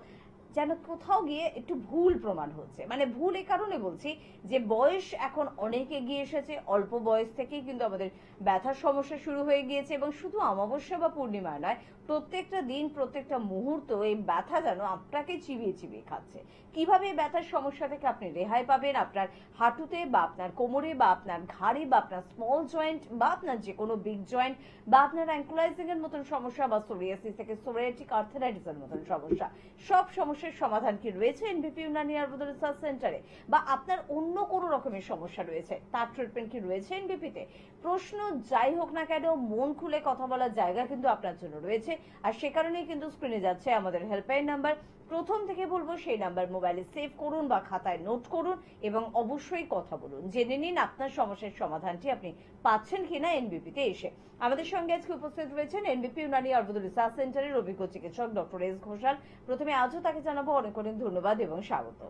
যেন কোথাও গিয়ে একটু ভুল প্রমাণ হচ্ছে। মানে ভুল এই কারণে বলছি যে বয়স এখন অনেক এগিয়ে এসেছে, অল্প বয়স থেকেই কিন্তু আমাদের ব্যথার সমস্যা শুরু হয়ে গিয়েছে, এবং শুধু অমাবস্যা বা পূর্ণিমায় নয়, প্রত্যেকটা দিন প্রত্যেকটা মুহূর্ত এই ব্যথা যেন আপনাকে চিবিয়ে চিবিয়ে খাচ্ছে। কিভাবে এই ব্যথার সমস্যা থেকে আপনি রেহাই পাবেন? আপনার হাঁটুতে বা আপনার কোমরে বা আপনার ঘাড়ে বা আপনার স্মল জয়েন্ট বা আপনার যে কোনো বিগ জয়েন্ট বা আপনার অ্যাঙ্কুলাইজিং এর মতন সমস্যা বা সোরিয়াসিস থেকে সোরিয়াটিক আর্থারাইটিস এর মতন সমস্যা, সব সমস্যার সমাধান কি রয়েছে এনবিপি ইউনানি আয়ুর্বেদ রিসার্চ সেন্টারে? বা আপনার অন্য কোনো রকমের সমস্যা রয়েছে, তার ট্রিটমেন্ট কি রয়েছে এনবিপিতে? প্রশ্ন যাই হোক না কেন, মন খুলে কথা বলার জায়গা কিন্তু আপনার জন্য রয়েছে, আর সে কারণেই কিন্তু স্ক্রিনে যাচ্ছে আমাদের হেল্পলাইন নাম্বার। প্রথম থেকে বলবো সেই নাম্বার মোবাইলে সেভ করুন বা খাতায় নোট করুন এবং অবশ্যই কথা বলুন, জেনে নিন আপনার সমস্যার সমাধানটি আপনি পাচ্ছেন কিনা এনবিপিতে এসে। আমাদের সঙ্গে আজকে উপস্থিত রয়েছেন এনবিপি ইউনানি আয়ুর্বেদ রিসার্চ সেন্টারের অভিজ্ঞ চিকিৎসক ডক্টর এস ঘোষাল। প্রথমে আজও তাকে জানাবো অনেক অনেক ধন্যবাদ এবং স্বাগত।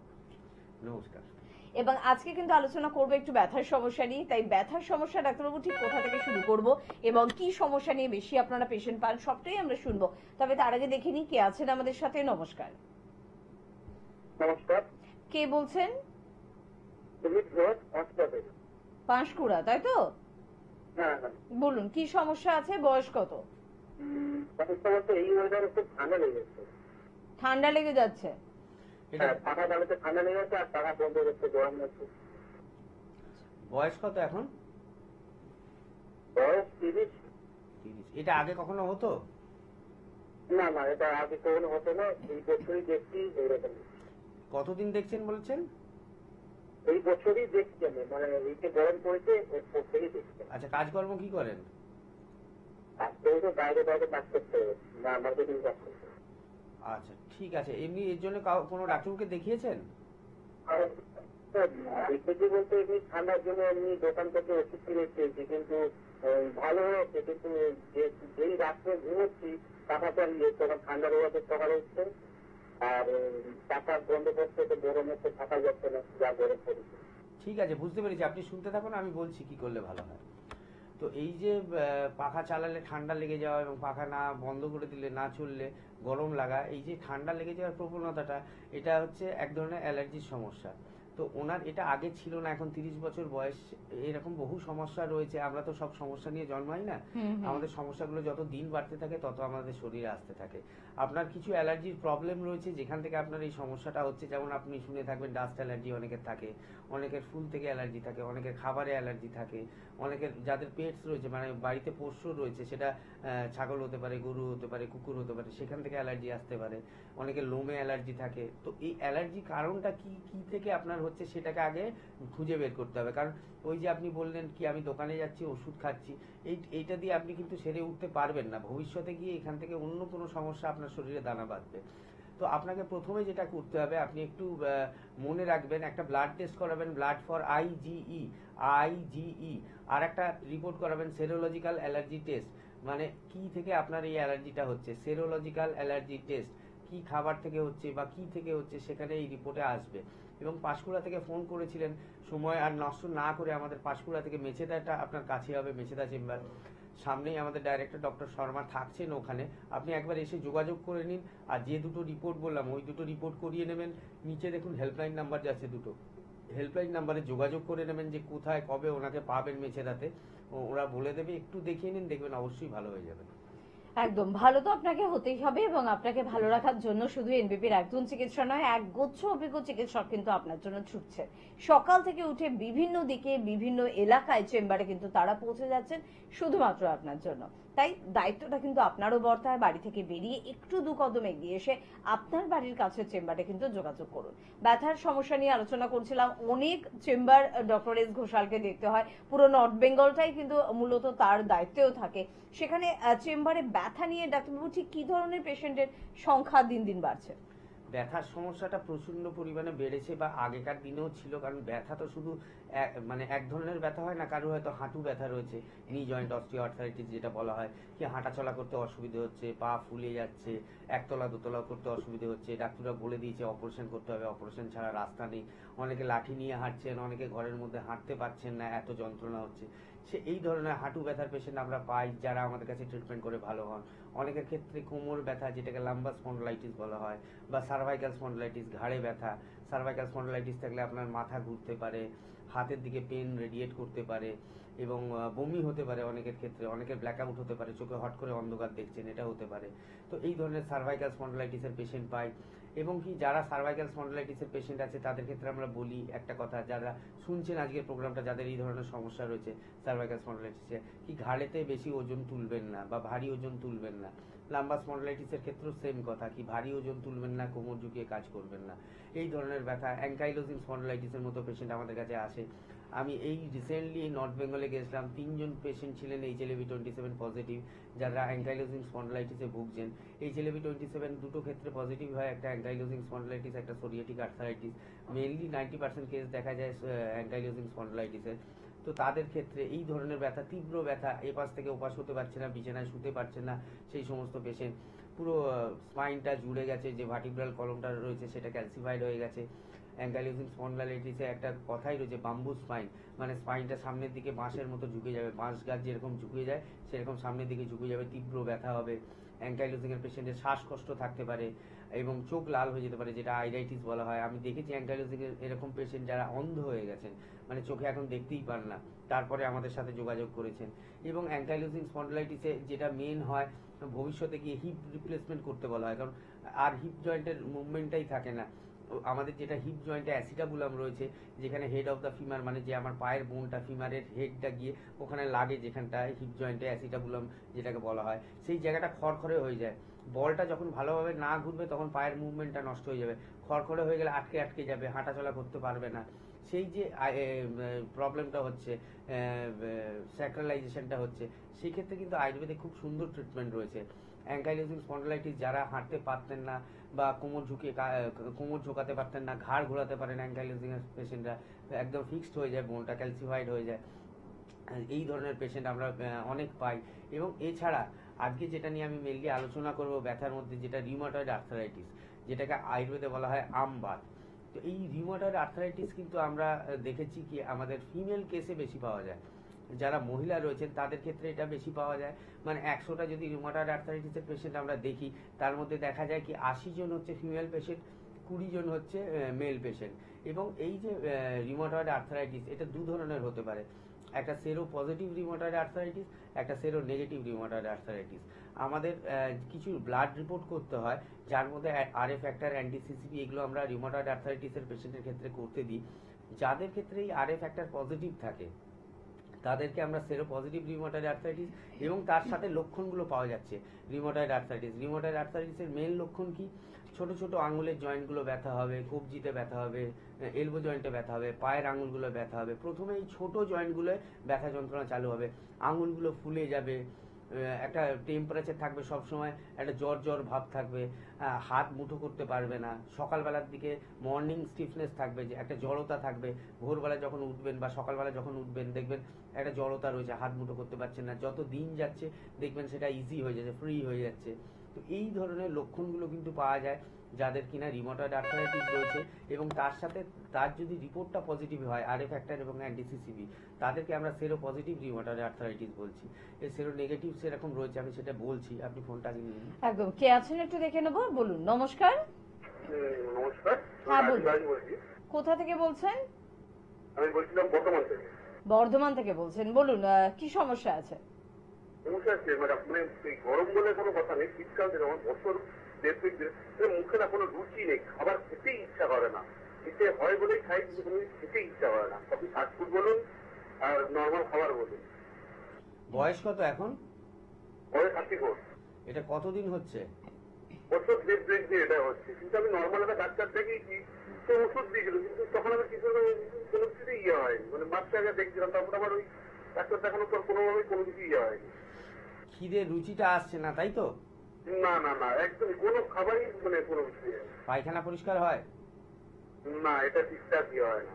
নমস্কার।
এবং আজকে কিন্তু আলোচনা করবো একটু ব্যথার সমস্যা নিয়ে। তাই ব্যথার সমস্যা ডাক্তারবাবু ঠিক কোথা থেকে শুরু করব এবং কি সমস্যা নিয়ে বেশি আপনারা পেশেন্ট পান, সবটাই আমরা শুনবো। তবে তার আগে দেখে নিই কে আছেন আমাদের সাথে। নমস্কার।
নমস্কার,
কে বলছেন?
সুমিত ঘোষ, হাসপাতাল।
পাঁশকুড়া, তাই তো?
হ্যাঁ হ্যাঁ,
বলুন কি সমস্যা আছে, বয়স কত?
সমস্যা বলতে এই ওয়েদারে খুব ঠান্ডা লেগে যাচ্ছে।
ঠান্ডা লেগে যাচ্ছে?
এটা
হ্যাঁ, পাখা চালাতে ঠান্ডা লেগে যাচ্ছে আর পাখা বন্ধ করতে গরম লাগছে।
বয়স কত এখন?
বয়স 30।
30। এটা আগে কখনো হতো?
না না, এটা আগে কখনো হতো না, এই বছরই দেখছি এইরকম।
কতদিন দেখছেন বলছেন?
এই বছরই দেখছি আমি, মানে এই যে গরম পড়েছে এরপর থেকেই দেখছি।
আচ্ছা, কাজকর্ম কি করেন?
আজকে তো বাইরে বাইরে কাজ করতে হবে না, মার্কেটিং কাজ করতে হবে।
আচ্ছা ঠিক আছে। এমনি এর জন্য কোনো ডাক্তারকে দেখিয়েছেন?
আর দেখেছি বলতে এমনি ঠান্ডার জন্য এমনি দোকান থেকে ওষুধ কিনে খেয়েছি, কিন্তু ভালো হয়েছে, কিন্তু যেই রাত্রে ঘুমোচ্ছি টাকা চালিয়ে তখন ঠান্ডার ওয়াতে সকাল হচ্ছে, আর টাকা বন্ধ করতে তো গরমে তো থাকা যাচ্ছে না, যা গরম পড়েছে।
ঠিক আছে, বুঝতে পেরেছি। আপনি শুনতে থাকুন, আমি বলছি কি করলে ভালো হয়। তো এই যে পাখা চালালে ঠান্ডা লেগে যাওয়া এবং পাখা না বন্ধ করে দিলে, না চললে গরম লাগা, এই যে ঠান্ডা লেগে যাওয়ার প্রবণতাটা, এটা হচ্ছে এক ধরনের অ্যালার্জির সমস্যা। তো ওনার এটা আগে ছিল না, এখন 30 বছর বয়স, এরকম বহু সমস্যা রয়েছে। আমরা তো সব সমস্যা নিয়ে জন্মাই না, আমাদের সমস্যাগুলো যত দিন বাড়তে থাকে তত আমাদের শরীরে আসতে থাকে। আপনার কিছু অ্যালার্জির প্রবলেম রয়েছে যেখান থেকে আপনার এই সমস্যাটা হচ্ছে। যেমন আপনি শুনে থাকবেন ডাস্ট অ্যালার্জি অনেকের থাকে, অনেকের ফুল থেকে অ্যালার্জি থাকে, অনেকের খাবারে অ্যালার্জি থাকে, অনেকের যাদের পেটস রয়েছে, মানে বাড়িতে পোষ্য রয়েছে, সেটা ছাগল হতে পারে, গরু হতে পারে, কুকুর হতে পারে, সেখান থেকে অ্যালার্জি আসতে পারে। অনেকের লোমে অ্যালার্জি থাকে। তো এই অ্যালার্জি কারণটা কি কি থেকে আপনার হচ্ছে সেটাকে আগে খুঁজে বের করতে হবে। কারণ ওই যে আপনি বললেন কি আমি দোকানে যাচ্ছি, ওষুধ খাচ্ছি, এইটা দিয়ে আপনি কিন্তু সেরে উঠতে পারবেন না। ভবিষ্যতে গিয়ে এখান থেকে অন্য কোনো সমস্যা আপনার শরীরে দানা বাঁধবে। তো আপনাকে প্রথমে যেটা করতে হবে, আপনি একটু মনে রাখবেন, একটা ব্লাড টেস্ট করাবেন, ব্লাড ফর আইজিই, আর একটা রিপোর্ট করাবেন সেরোলজিক্যাল অ্যালার্জি টেস্ট। মানে কি থেকে আপনার এই অ্যালার্জিটা হচ্ছে, সেরোলজিক্যাল অ্যালার্জি টেস্ট কি খাবার থেকে হচ্ছে বা কি থেকে হচ্ছে, সেখানে এই রিপোর্টে আসবে। এবং পাঁশকুড়া থেকে ফোন করেছিলেন, সময় আর নষ্ট না করে আমাদের পাঁশকুড়া থেকে মেছেদাটা আপনার কাছে হবে, মেছেদা চেম্বার, সামনেই আমাদের ডাইরেক্টর ডক্টর শর্মা থাকছেন ওখানে। আপনি একবার এসে যোগাযোগ করে নিন, আর যে দুটো রিপোর্ট বললাম ওই দুটো রিপোর্ট করিয়ে নেবেন। নিচে দেখুন হেল্পলাইন নাম্বার যাচ্ছে দুটো, হেল্পলাইন নাম্বারে যোগাযোগ করে নেবেন যে কোথায় কবে ওনাকে পাবেন মেছেদাতে, ওরা বলে দেবে। একটু দেখিয়ে নিন, দেখবেন অবশ্যই ভালো হয়ে যাবে।
একদম ভালো তো আপনাকে হতেই হবে, এবং আপনাকে ভালো রাখার জন্য শুধু এনবিপির একজন চিকিৎসা নয়, একগুচ্ছ অভিজ্ঞ চিকিৎসক কিন্তু আপনার জন্য ছুটছে। সকাল থেকে উঠে বিভিন্ন দিকে বিভিন্ন এলাকায় চেম্বারে কিন্তু তারা পৌঁছে যাচ্ছেন শুধুমাত্র আপনার জন্য। তাই দায়িত্বটা কিন্তু আপনারও বর্তায়। বাড়ি থেকে বেরিয়ে একটু দু কদম এগিয়ে এসে আপনার বাড়ির কাছে চেম্বারে কিন্তু যোগাযোগ করুন। ব্যথার সমস্যা নিয়ে আলোচনা করছিলাম, অনেক চেম্বার ডক্টর এস ঘোষালকে দেখতে হয়, পুরো নর্থ বেঙ্গলটাই কিন্তু মূলত তার দায়িত্বেও থাকে। সেখানে চেম্বারে ব্যথা নিয়ে ডাক্তারবাবু ঠিক কি ধরনের পেশেন্টের সংখ্যা দিন দিন বাড়ছে?
ব্যথার সমস্যাটা প্রচন্ড পরিমাণে বেড়েছে, বা আগেকার দিনেও ছিল। কারণ ব্যথা তো শুধু মানে এক ধরনের ব্যথা হয় না। কারো হয়তো হাঁটু ব্যথা রয়েছে, নি জয়েন্ট অস্টিওআর্থ্রাইটিস যেটা বলা হয়, কি হাঁটা চলা করতে অসুবিধে হচ্ছে, পা ফুলে যাচ্ছে, একতলা দোতলা করতে অসুবিধে হচ্ছে, ডাক্তাররা বলে দিয়েছে অপারেশন করতে হবে, অপারেশন ছাড়া রাস্তা নেই। অনেকে লাঠি নিয়ে হাঁটছেন, অনেকে ঘরের মধ্যে হাঁটতে পারছেন না, এত যন্ত্রণা হচ্ছে। সে এই ধরনের হাঁটু ব্যথার পেশেন্ট আমরা পাই, যারা আমাদের কাছে ট্রিটমেন্ট করে ভালো হন। অনেকের ক্ষেত্রে কোমর ব্যথা, যেটাকে লাম্বার স্পন্ডলাইটিস বলা হয়, বা সার্ভাইকাল স্পন্ডলাইটিস, ঘাড়ে ব্যথা। সার্ভাইকাল স্পন্ডলাইটিস থাকলে আপনার মাথা ঘুরতে পারে, হাতের দিকে পেন রেডিয়েট করতে পারে, এবং বমি হতে পারে অনেকের ক্ষেত্রে। অনেকের ব্ল্যাক আউট হতে পারে, চোখে হট করে অন্ধকার দেখছেন, এটা হতে পারে। তো এই ধরনের সার্ভাইকাল স্পন্ডলাইটিসের পেশেন্ট পাই। এবং কি যারা সার্ভাইকাল স্পন্ডলাইটিসের পেশেন্ট আছে তাদের ক্ষেত্রে আমরা বলি একটা কথা, যারা শুনছেন আজকের প্রোগ্রামটা, যাদের এই ধরনের সমস্যা রয়েছে সার্ভাইকাল স্পন্ডলাইটিসে, কি ঘাড়েতে বেশি ওজন তুলবেন না বা ভারী ওজন তুলবেন না। লাম্বার স্পন্ডলাইটিসের ক্ষেত্রেও সেম কথা, কি ভারী ওজন তুলবেন না, কোমর ঝুঁকিয়ে কাজ করবেন না। এই ধরনের ব্যথা, অ্যাঙ্কাইলোজিং স্পন্ডলাইটিসের মতো পেশেন্ট আমাদের কাছে আসে। আমি এই রিসেন্টলি নর্থ বেঙ্গলে গেছিলাম, 3 জন পেশেন্ট ছিলেন HLA-B27 পজিটিভ, যারা অ্যাঙ্কাইলোজিং স্পন্ডলাইটিসে ভুগছেন। HLA-B27 দুটো ক্ষেত্রে পজিটিভ হয়, একটা অ্যাঙ্কাইলোজিং স্পন্ডলাইটিস, একটা সোরিয়াটিক আর্থারাইটিস। মেইনলি 90% কেস দেখা যায় অ্যাঙ্কাইলোজিং স্পন্ডলাইটিসের। তো তাদের ক্ষেত্রে এই ধরনের ব্যথা, তীব্র ব্যথা, এপাশ থেকে ওপাশ হতে পারছে না, বিছানায় শুতে পারছে না, সেই সমস্ত পেশেন্ট। পুরো স্পাইনটা জুড়ে গেছে, যে ভার্টিব্রাল কলমটা রয়েছে সেটা ক্যালসিফাইড হয়ে গেছে। অ্যাঙ্কাইলোজিং স্পন্ডলাইটিসে একটা কথাই রয়েছে, বাম্বু স্পাইন, মানে স্পাইনটা সামনের দিকে বাঁশের মতো ঝুঁকে যাবে, বাঁশ গাছ যেরকম ঝুঁকে যায় সেরকম সামনের দিকে ঝুঁকে যাবে, তীব্র ব্যথা হবে। অ্যাঙ্কাইলোজিং এর পেশেন্টের শ্বাসকষ্ট থাকতে পারে এবং চোখ লাল হয়ে যেতে পারে, যেটা আইরাইটিস বলা হয়। আমি দেখেছি অ্যাঙ্কাইলোজিং এর এরকম পেশেন্ট যারা অন্ধ হয়ে গেছেন, মানে চোখে এখন দেখতেই পান না, তারপরে আমাদের সাথে যোগাযোগ করেছেন। এবং অ্যাঙ্কাইলোজিং স্পন্ডলাইটিসে যেটা মেন হয়, ভবিষ্যতে গিয়ে হিপ রিপ্লেসমেন্ট করতে বলা হয়, কারণ আর হিপ জয়েন্টের মুভমেন্টটাই থাকে না। আমাদের যেটা হিপ জয়েন্টে অ্যাসিটাবুলাম রয়েছে, যেখানে হেড অফ দ্য ফিমার, মানে যে আমার পায়ের বোনটা, ফিমারের হেডটা গিয়ে ওখানে লাগে, যেখানটায় হিপ জয়েন্টে অ্যাসিটাবুলাম যেটাকে বলা হয়, সেই জায়গাটা খড়খড়ে হয়ে যায়। বলটা যখন ভালোভাবে না ঘুরবে তখন পায়ের মুভমেন্টটা নষ্ট হয়ে যাবে, খড়খড়ে হয়ে গেলে আটকে আটকে যাবে, হাঁটাচলা করতে পারবে না। সেই যে প্রবলেমটা হচ্ছে, স্যাক্রালাইজেশনটা হচ্ছে, সেই ক্ষেত্রে কিন্তু আয়ুর্বেদে খুব সুন্দর ট্রিটমেন্ট রয়েছে। অ্যাঙ্কাইলোজিং স্পন্ডালাইটিস যারা হাঁটতে পারতেন না বা কোমর ঝোঁকাতে পারতেন না, ঘাড় ঘোরাতে পারেন, অ্যাঙ্কাইলোজিং পেশেন্টরা একদম ফিক্সড হয়ে যায়, বোনটা ক্যালসিফাইড হয়ে যায়, এই ধরনের পেশেন্ট আমরা অনেক পাই। এবং এছাড়া আজকে যেটা নিয়ে আমি মেনলি আলোচনা করব ব্যথার মধ্যে, যেটা রিউমাটয়েড আর্থারাইটিস, যেটাকে আয়ুর্বেদে বলা হয় আমবাত। তো এই রিউমাটয়েড আর্থারাইটিস কিন্তু আমরা দেখেছি কি আমাদের ফিমেল কেসে বেশি পাওয়া যায়, যারা মহিলা রয়েছেন তাদের ক্ষেত্রে এটা বেশি পাওয়া যায়। মানে 100টা যদি রিউমাটয়েড আর্থারাইটিসের পেশেন্ট আমরা দেখি, তার মধ্যে দেখা যায় কি 80 জন হচ্ছে ফিমেল পেশেন্ট, 20 জন হচ্ছে মেল পেশেন্ট। এবং এই যে রিউমাটয়েড আর্থারাইটিস, এটা দু ধরনের হতে পারে, একটা সেরো পজিটিভ রিউমাটয়েড আর্থারাইটিস, একটা সেরো নেগেটিভ রিউমাটয়েড আর্থারাইটিস। আমাদের কিছু ব্লাড রিপোর্ট করতে হয়, যার মধ্যে আরএফ ফ্যাক্টর, অ্যান্টি-সিসিপি, এগুলো আমরা রিউমাটয়েড আর্থারাইটিসের পেশেন্টের ক্ষেত্রে করতে দিই। যাদের ক্ষেত্রে এই আরএফ ফ্যাক্টর পজিটিভ থাকে তাদেরকে আমরা সেরো পজিটিভ রিউমাটয়েড আর্থারাইটিস, এবং তার সাথে লক্ষণগুলো পাওয়া যাচ্ছে রিউমাটয়েড আর্থারাইটিস। রিউমাটয়েড আর্থারাইটিসের মেন লক্ষণ কি? ছোট ছোট আঙুলের জয়েন্টগুলো ব্যথা হবে, কবজিতে ব্যথা হবে, এলবো জয়েন্টে ব্যথা হবে, পায়ের আঙুলগুলো ব্যথা হবে। প্রথমে এই ছোট জয়েন্টগুলোয় ব্যথা যন্ত্রণা চালু হবে, আঙুলগুলো ফুলে যাবে, একটা টেম্পারেচার থাকবে সবসময়, একটা জ্বর জ্বর ভাব থাকবে, হাত মুঠো করতে পারবে না, সকালবেলার দিকে মর্নিং স্টিফনেস থাকবে, যে একটা জড়তা থাকবে, ভোরবেলা যখন উঠবেন বা সকালবেলা যখন উঠবেন দেখবেন একটা জড়তা রয়েছে, হাত মুঠো করতে পারছেন না। যত দিন যাচ্ছে দেখবেন সেটা ইজি হয়ে যাচ্ছে, ফ্রি হয়ে যাচ্ছে। তো এই ধরনের লক্ষণগুলো কিন্তু পাওয়া যায় যাদের কিনা রিউমাটয়েড আর্থারাইটিস রয়েছে। এবং তার সাথে তার যদি রিপোর্টটা পজিটিভ হয় আরএফ ফ্যাক্টর এবং অ্যান্টি-সিসিপি, তাদেরকে আমরা সেরো পজিটিভ রিউমাটয়েড আর্থারাইটিস বলছি। এই সেরো নেগেটিভ সেরকম রয়েছে, আমি সেটা বলছি, আপনি ফোনটা আগে নিন।
একদম, কে আছেন একটু দেখে নেবো। বলুন। নমস্কার।
নমস্কার,
হ্যাঁ বলুন।
বলছি।
কোথা থেকে বলছেন?
আমি বলছিলাম বর্তমান থেকে।
বর্ধমান থেকে বলছেন, বলুন কি সমস্যা আছে?
সমস্যা আছে ম্যাডাম, মানে গরম বলে কোনো কথা নেই, শীতকাল থেকে আমার বছর মুখে না কোনো রুচি নেই, খাবার খেতেই ইচ্ছা করে না। খেতে হয় বলেই খাই, কিন্তু কোনো খেতে ইচ্ছা করে না। আপনি ফাস্টফুড বলুন আর নর্মাল খাবার বলুন।
বয়স কত এখন?
বয়স 34।
এটা কতদিন হচ্ছে?
বছর দেড় দিয়ে এটা হচ্ছে, কিন্তু আমি নর্মাল একটা ডাক্তার দেখিয়েছি, তো ওষুধ দিয়েছিল, কিন্তু তখন আমার কিছু কোনো কিছু ইয়ে হয়নি। মানে মাসে আগে দেখছিলাম, তারপর আমার ওই ডাক্তার দেখানোর পর কোনোভাবে কোনো কিছু ইয়ে হয়নি।
খিদে রুচিটা আসছে না, তাই তো?
না না না, একদমই কোনো খাবারই মানে কোনো কিছু।
পায়খানা পরিষ্কার হয়
না, এটা ঠিকঠাক ইয়ে হয় না।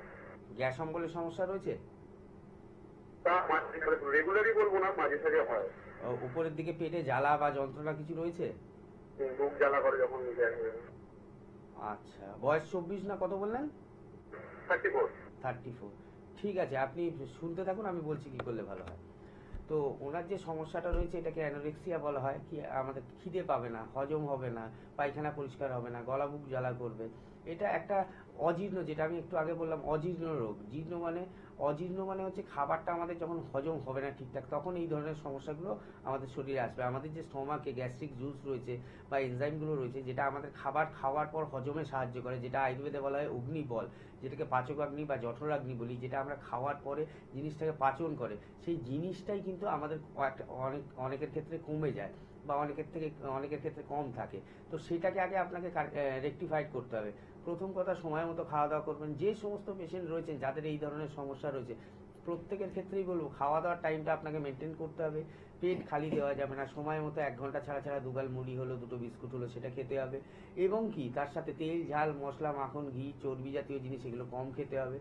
গ্যাস অম্বলের সমস্যা রয়েছে?
তা মাঝে রেগুলারই বলবো না, মাঝে সাঝে হয়।
উপরের দিকে পেটে জ্বালা বা যন্ত্রণা কিছু রয়েছে?
বুক জ্বালা করে যখন।
আচ্ছা, বয়স 24 না কত বললেন? 34। ঠিক আছে, আপনি শুনতে থাকুন, আমি বলছি কি করলে ভালো হয়। তো ওনার যে সমস্যাটা রয়েছে এটাকে অ্যানোরেক্সিয়া বলা হয়। কি আমাদের খিদে পাবে না, হজম হবে না, পায়খানা পরিষ্কার হবে না, গলা বুক জ্বালা করবে। এটা একটা অজীর্ণ, যেটা আমি একটু আগে বললাম অজীর্ণ রোগ। অজীর্ণ মানে হচ্ছে খাবারটা আমাদের যখন হজম হবে না ঠিকঠাক, তখন এই ধরনের সমস্যাগুলো আমাদের শরীরে আসবে। আমাদের যে স্টোমাকে গ্যাস্ট্রিক জুস রয়েছে বা এনজাইমগুলো রয়েছে, যেটা আমাদের খাবার খাওয়ার পর হজমে সাহায্য করে, যেটা আয়ুর্বেদে বলা হয় অগ্নিবল, যেটাকে পাচকাগ্নি বা জঠরাগ্নি বলি, যেটা আমরা খাওয়ার পরে জিনিসটাকে পাচন করে, সেই জিনিসটাই কিন্তু আমাদের অনেকের ক্ষেত্রে কমে যায় বা অনেকের ক্ষেত্রে কম থাকে। তো সেটাকে আগে আপনাকে রেকটিফাইড করতে হবে। প্রথম কথা, সময় মতো খাওয়া দাওয়া করবেন। যে সমস্ত পেশেন্ট রয়েছেন যাদের এই ধরনের সমস্যা রয়েছে, প্রত্যেকের ক্ষেত্রেই বলবো খাওয়া দাওয়ার টাইমটা আপনাকে মেনটেন করতে হবে। পেট খালি দেওয়া যাবে না, সময় মতো 1 ঘন্টা ছাড়া ছাড়া দুগাল মুড়ি হলো, 2টো বিস্কুট হলো, সেটা খেতে হবে। এবং কি তার সাথে তেল ঝাল মশলা মাখন ঘি চর্বি জাতীয় জিনিস এগুলো কম খেতে হবে।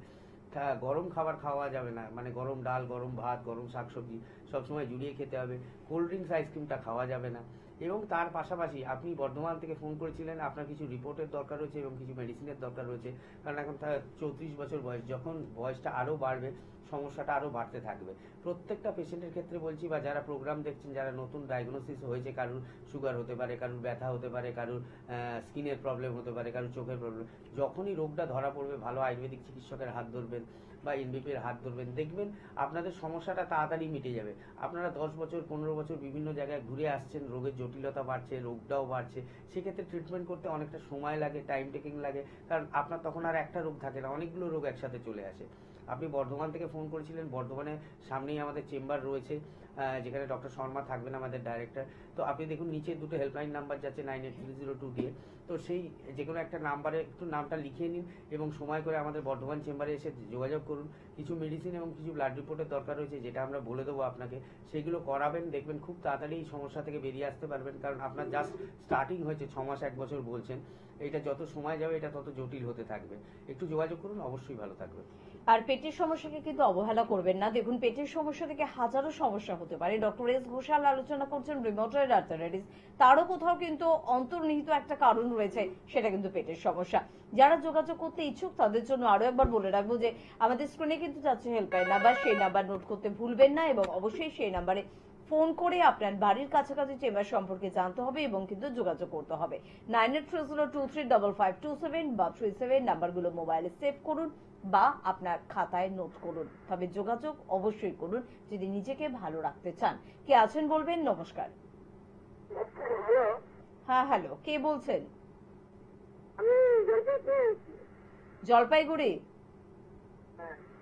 গরম খাবার খাওয়া যাবে না, মানে গরম ডাল, গরম ভাত, গরম শাকসবজি সবসময় জুড়িয়ে খেতে হবে। কোল্ড ড্রিঙ্কস আইসক্রিমটা খাওয়া যাবে না। এবং তার পাশাপাশি আপনি বর্ধমান থেকে ফোন করেছিলেন, আপনার কিছু রিপোর্টের দরকার রয়েছে এবং কিছু মেডিসিনের দরকার রয়েছে, কারণ এখন তার 34 বছর বয়স। যখন বয়সটা আরও বাড়বে সমস্যাটা আরও বাড়তে থাকবে। প্রত্যেকটা পেশেন্টের ক্ষেত্রে বলছি, বা যারা প্রোগ্রাম দেখছেন, যারা নতুন ডায়াগনোসিস হয়েছে, কারুর সুগার হতে পারে, কারুর ব্যথা হতে পারে, কারুর স্কিনের প্রবলেম হতে পারে, কারুর চোখের প্রবলেম, যখনই রোগটা ধরা পড়বে ভালো আয়ুর্বেদিক চিকিৎসকের হাত ধরবেন বা এনবিপির হাত ধরবেন, দেখবেন আপনাদের সমস্যাটা তাড়াতাড়ি মিটে যাবে। আপনারা 10 বছর 15 বছর বিভিন্ন জায়গায় ঘুরে আসছেন, রোগের জটিলতা বাড়ছে, রোগটাও বাড়ছে, সেক্ষেত্রে ট্রিটমেন্ট করতে অনেকটা সময় লাগে, টাইম টেকিং লাগে, কারণ আপনার তখন আর একটা রোগ থাকে না, অনেকগুলো রোগ একসাথে চলে আসে। আপনি বর্ধমান থেকে ফোন করেছিলেন, বর্ধমানে সামনেই আমাদের চেম্বার রয়েছে, যেখানে ডক্টর শর্মা থাকবেন আমাদের ডাইরেক্টর। তো আপনি দেখুন নিচে দুটো হেল্পলাইন নাম্বার যাচ্ছে 983002 দিয়ে, তো সেই যে কোনো একটা নাম্বারে একটু নামটা লিখিয়ে নিন এবং সময় করে আমাদের বর্ধমান চেম্বারে এসে যোগাযোগ করুন। কিছু মেডিসিন এবং কিছু ব্লাড রিপোর্টের দরকার রয়েছে, যেটা আমরা বলে দেবো আপনাকে, সেগুলো করাবেন। দেখবেন খুব তাড়াতাড়ি এই সমস্যা থেকে বেরিয়ে আসতে পারবেন, কারণ আপনার জাস্ট স্টার্টিং হয়েছে, 6 মাস 1 বছর বলছেন, এটা যত সময় যাবে এটা তত জটিল হতে থাকবে। একটু যোগাযোগ করুন, অবশ্যই ভালো থাকবে।
আর পেটের সমস্যাকে কিন্তু অবহেলা করবেন না। দেখুন পেটের সমস্যা থেকে হাজারো সমস্যা হতে পারে। ডক্টর এস ঘোষাল আলোচনা করছেন রিউমাটয়েড আর্থারাইটিস, তারও কোথাও কিন্তু অন্তর্নিহিত একটা কারণ রয়েছে, সেটা কিন্তু পেটের সমস্যা। যারা যোগাযোগ করতে ইচ্ছুক তাদের জন্য আরো একবার বলে রাখবো যে আমাদের স্ক্রিনে কিন্তু যাচ্ছে হেল্পলাইন নাম্বার, সেই নাম্বার নোট করতে ভুলবেন না এবং অবশ্যই সেই নাম্বারে ফোন করে আপনার বাড়ির কাছাকাছি চেম্বার সম্পর্কে জানতে হবে এবং কিন্তু যোগাযোগ করতে হবে। 9830235527 বা 37 নাম্বারগুলো মোবাইলে সেভ করুন বা আপনার খাতায় নোট করুন, তবে যোগাযোগ অবশ্যই করুন যদি নিজেকে ভালো রাখতে চান। কে আছেন বলবেন? নমস্কার। হ্যাঁ হ্যালো, কে বলছেন? জলপাইগুড়ি?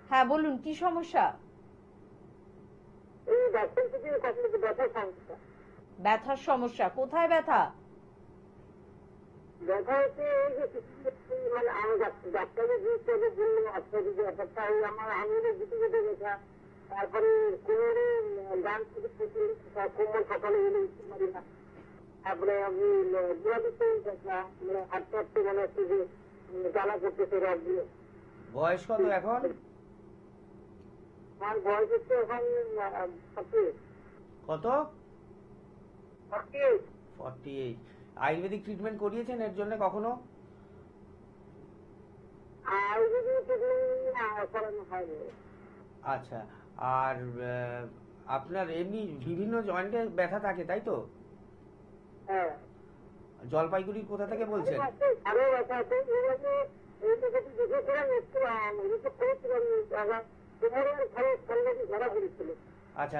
হ্যাঁ বলুন, কি সমস্যা? ব্যথার সমস্যা, কোথায় ব্যথা?
ব্যথা হচ্ছে মানে আমি ডাক্তারের আমার আঙুলের দিকে যেতে ব্যথা, তারপরে কোমরে ডান থেকে কোমর সকালে এলে উঠতে পারি না, তারপরে আমি গোড়াতে ব্যথা, মানে হাঁটতে হাঁটতে মনে হচ্ছে যে জ্বালা করতেছে রক দিয়ে।
বয়স কত এখন?
আমার বয়স হচ্ছে এখন 48।
কত? 48। আয়ুর্বেদিক ট্রিটমেন্ট করিয়েছেন এর জন্য কখনো? আচ্ছা, আর আপনার এমনি বিভিন্ন জয়েন্টে ব্যথা থাকে তাই তো? জলপাইগুড়ির কোথা থেকে বলছেন? আচ্ছা,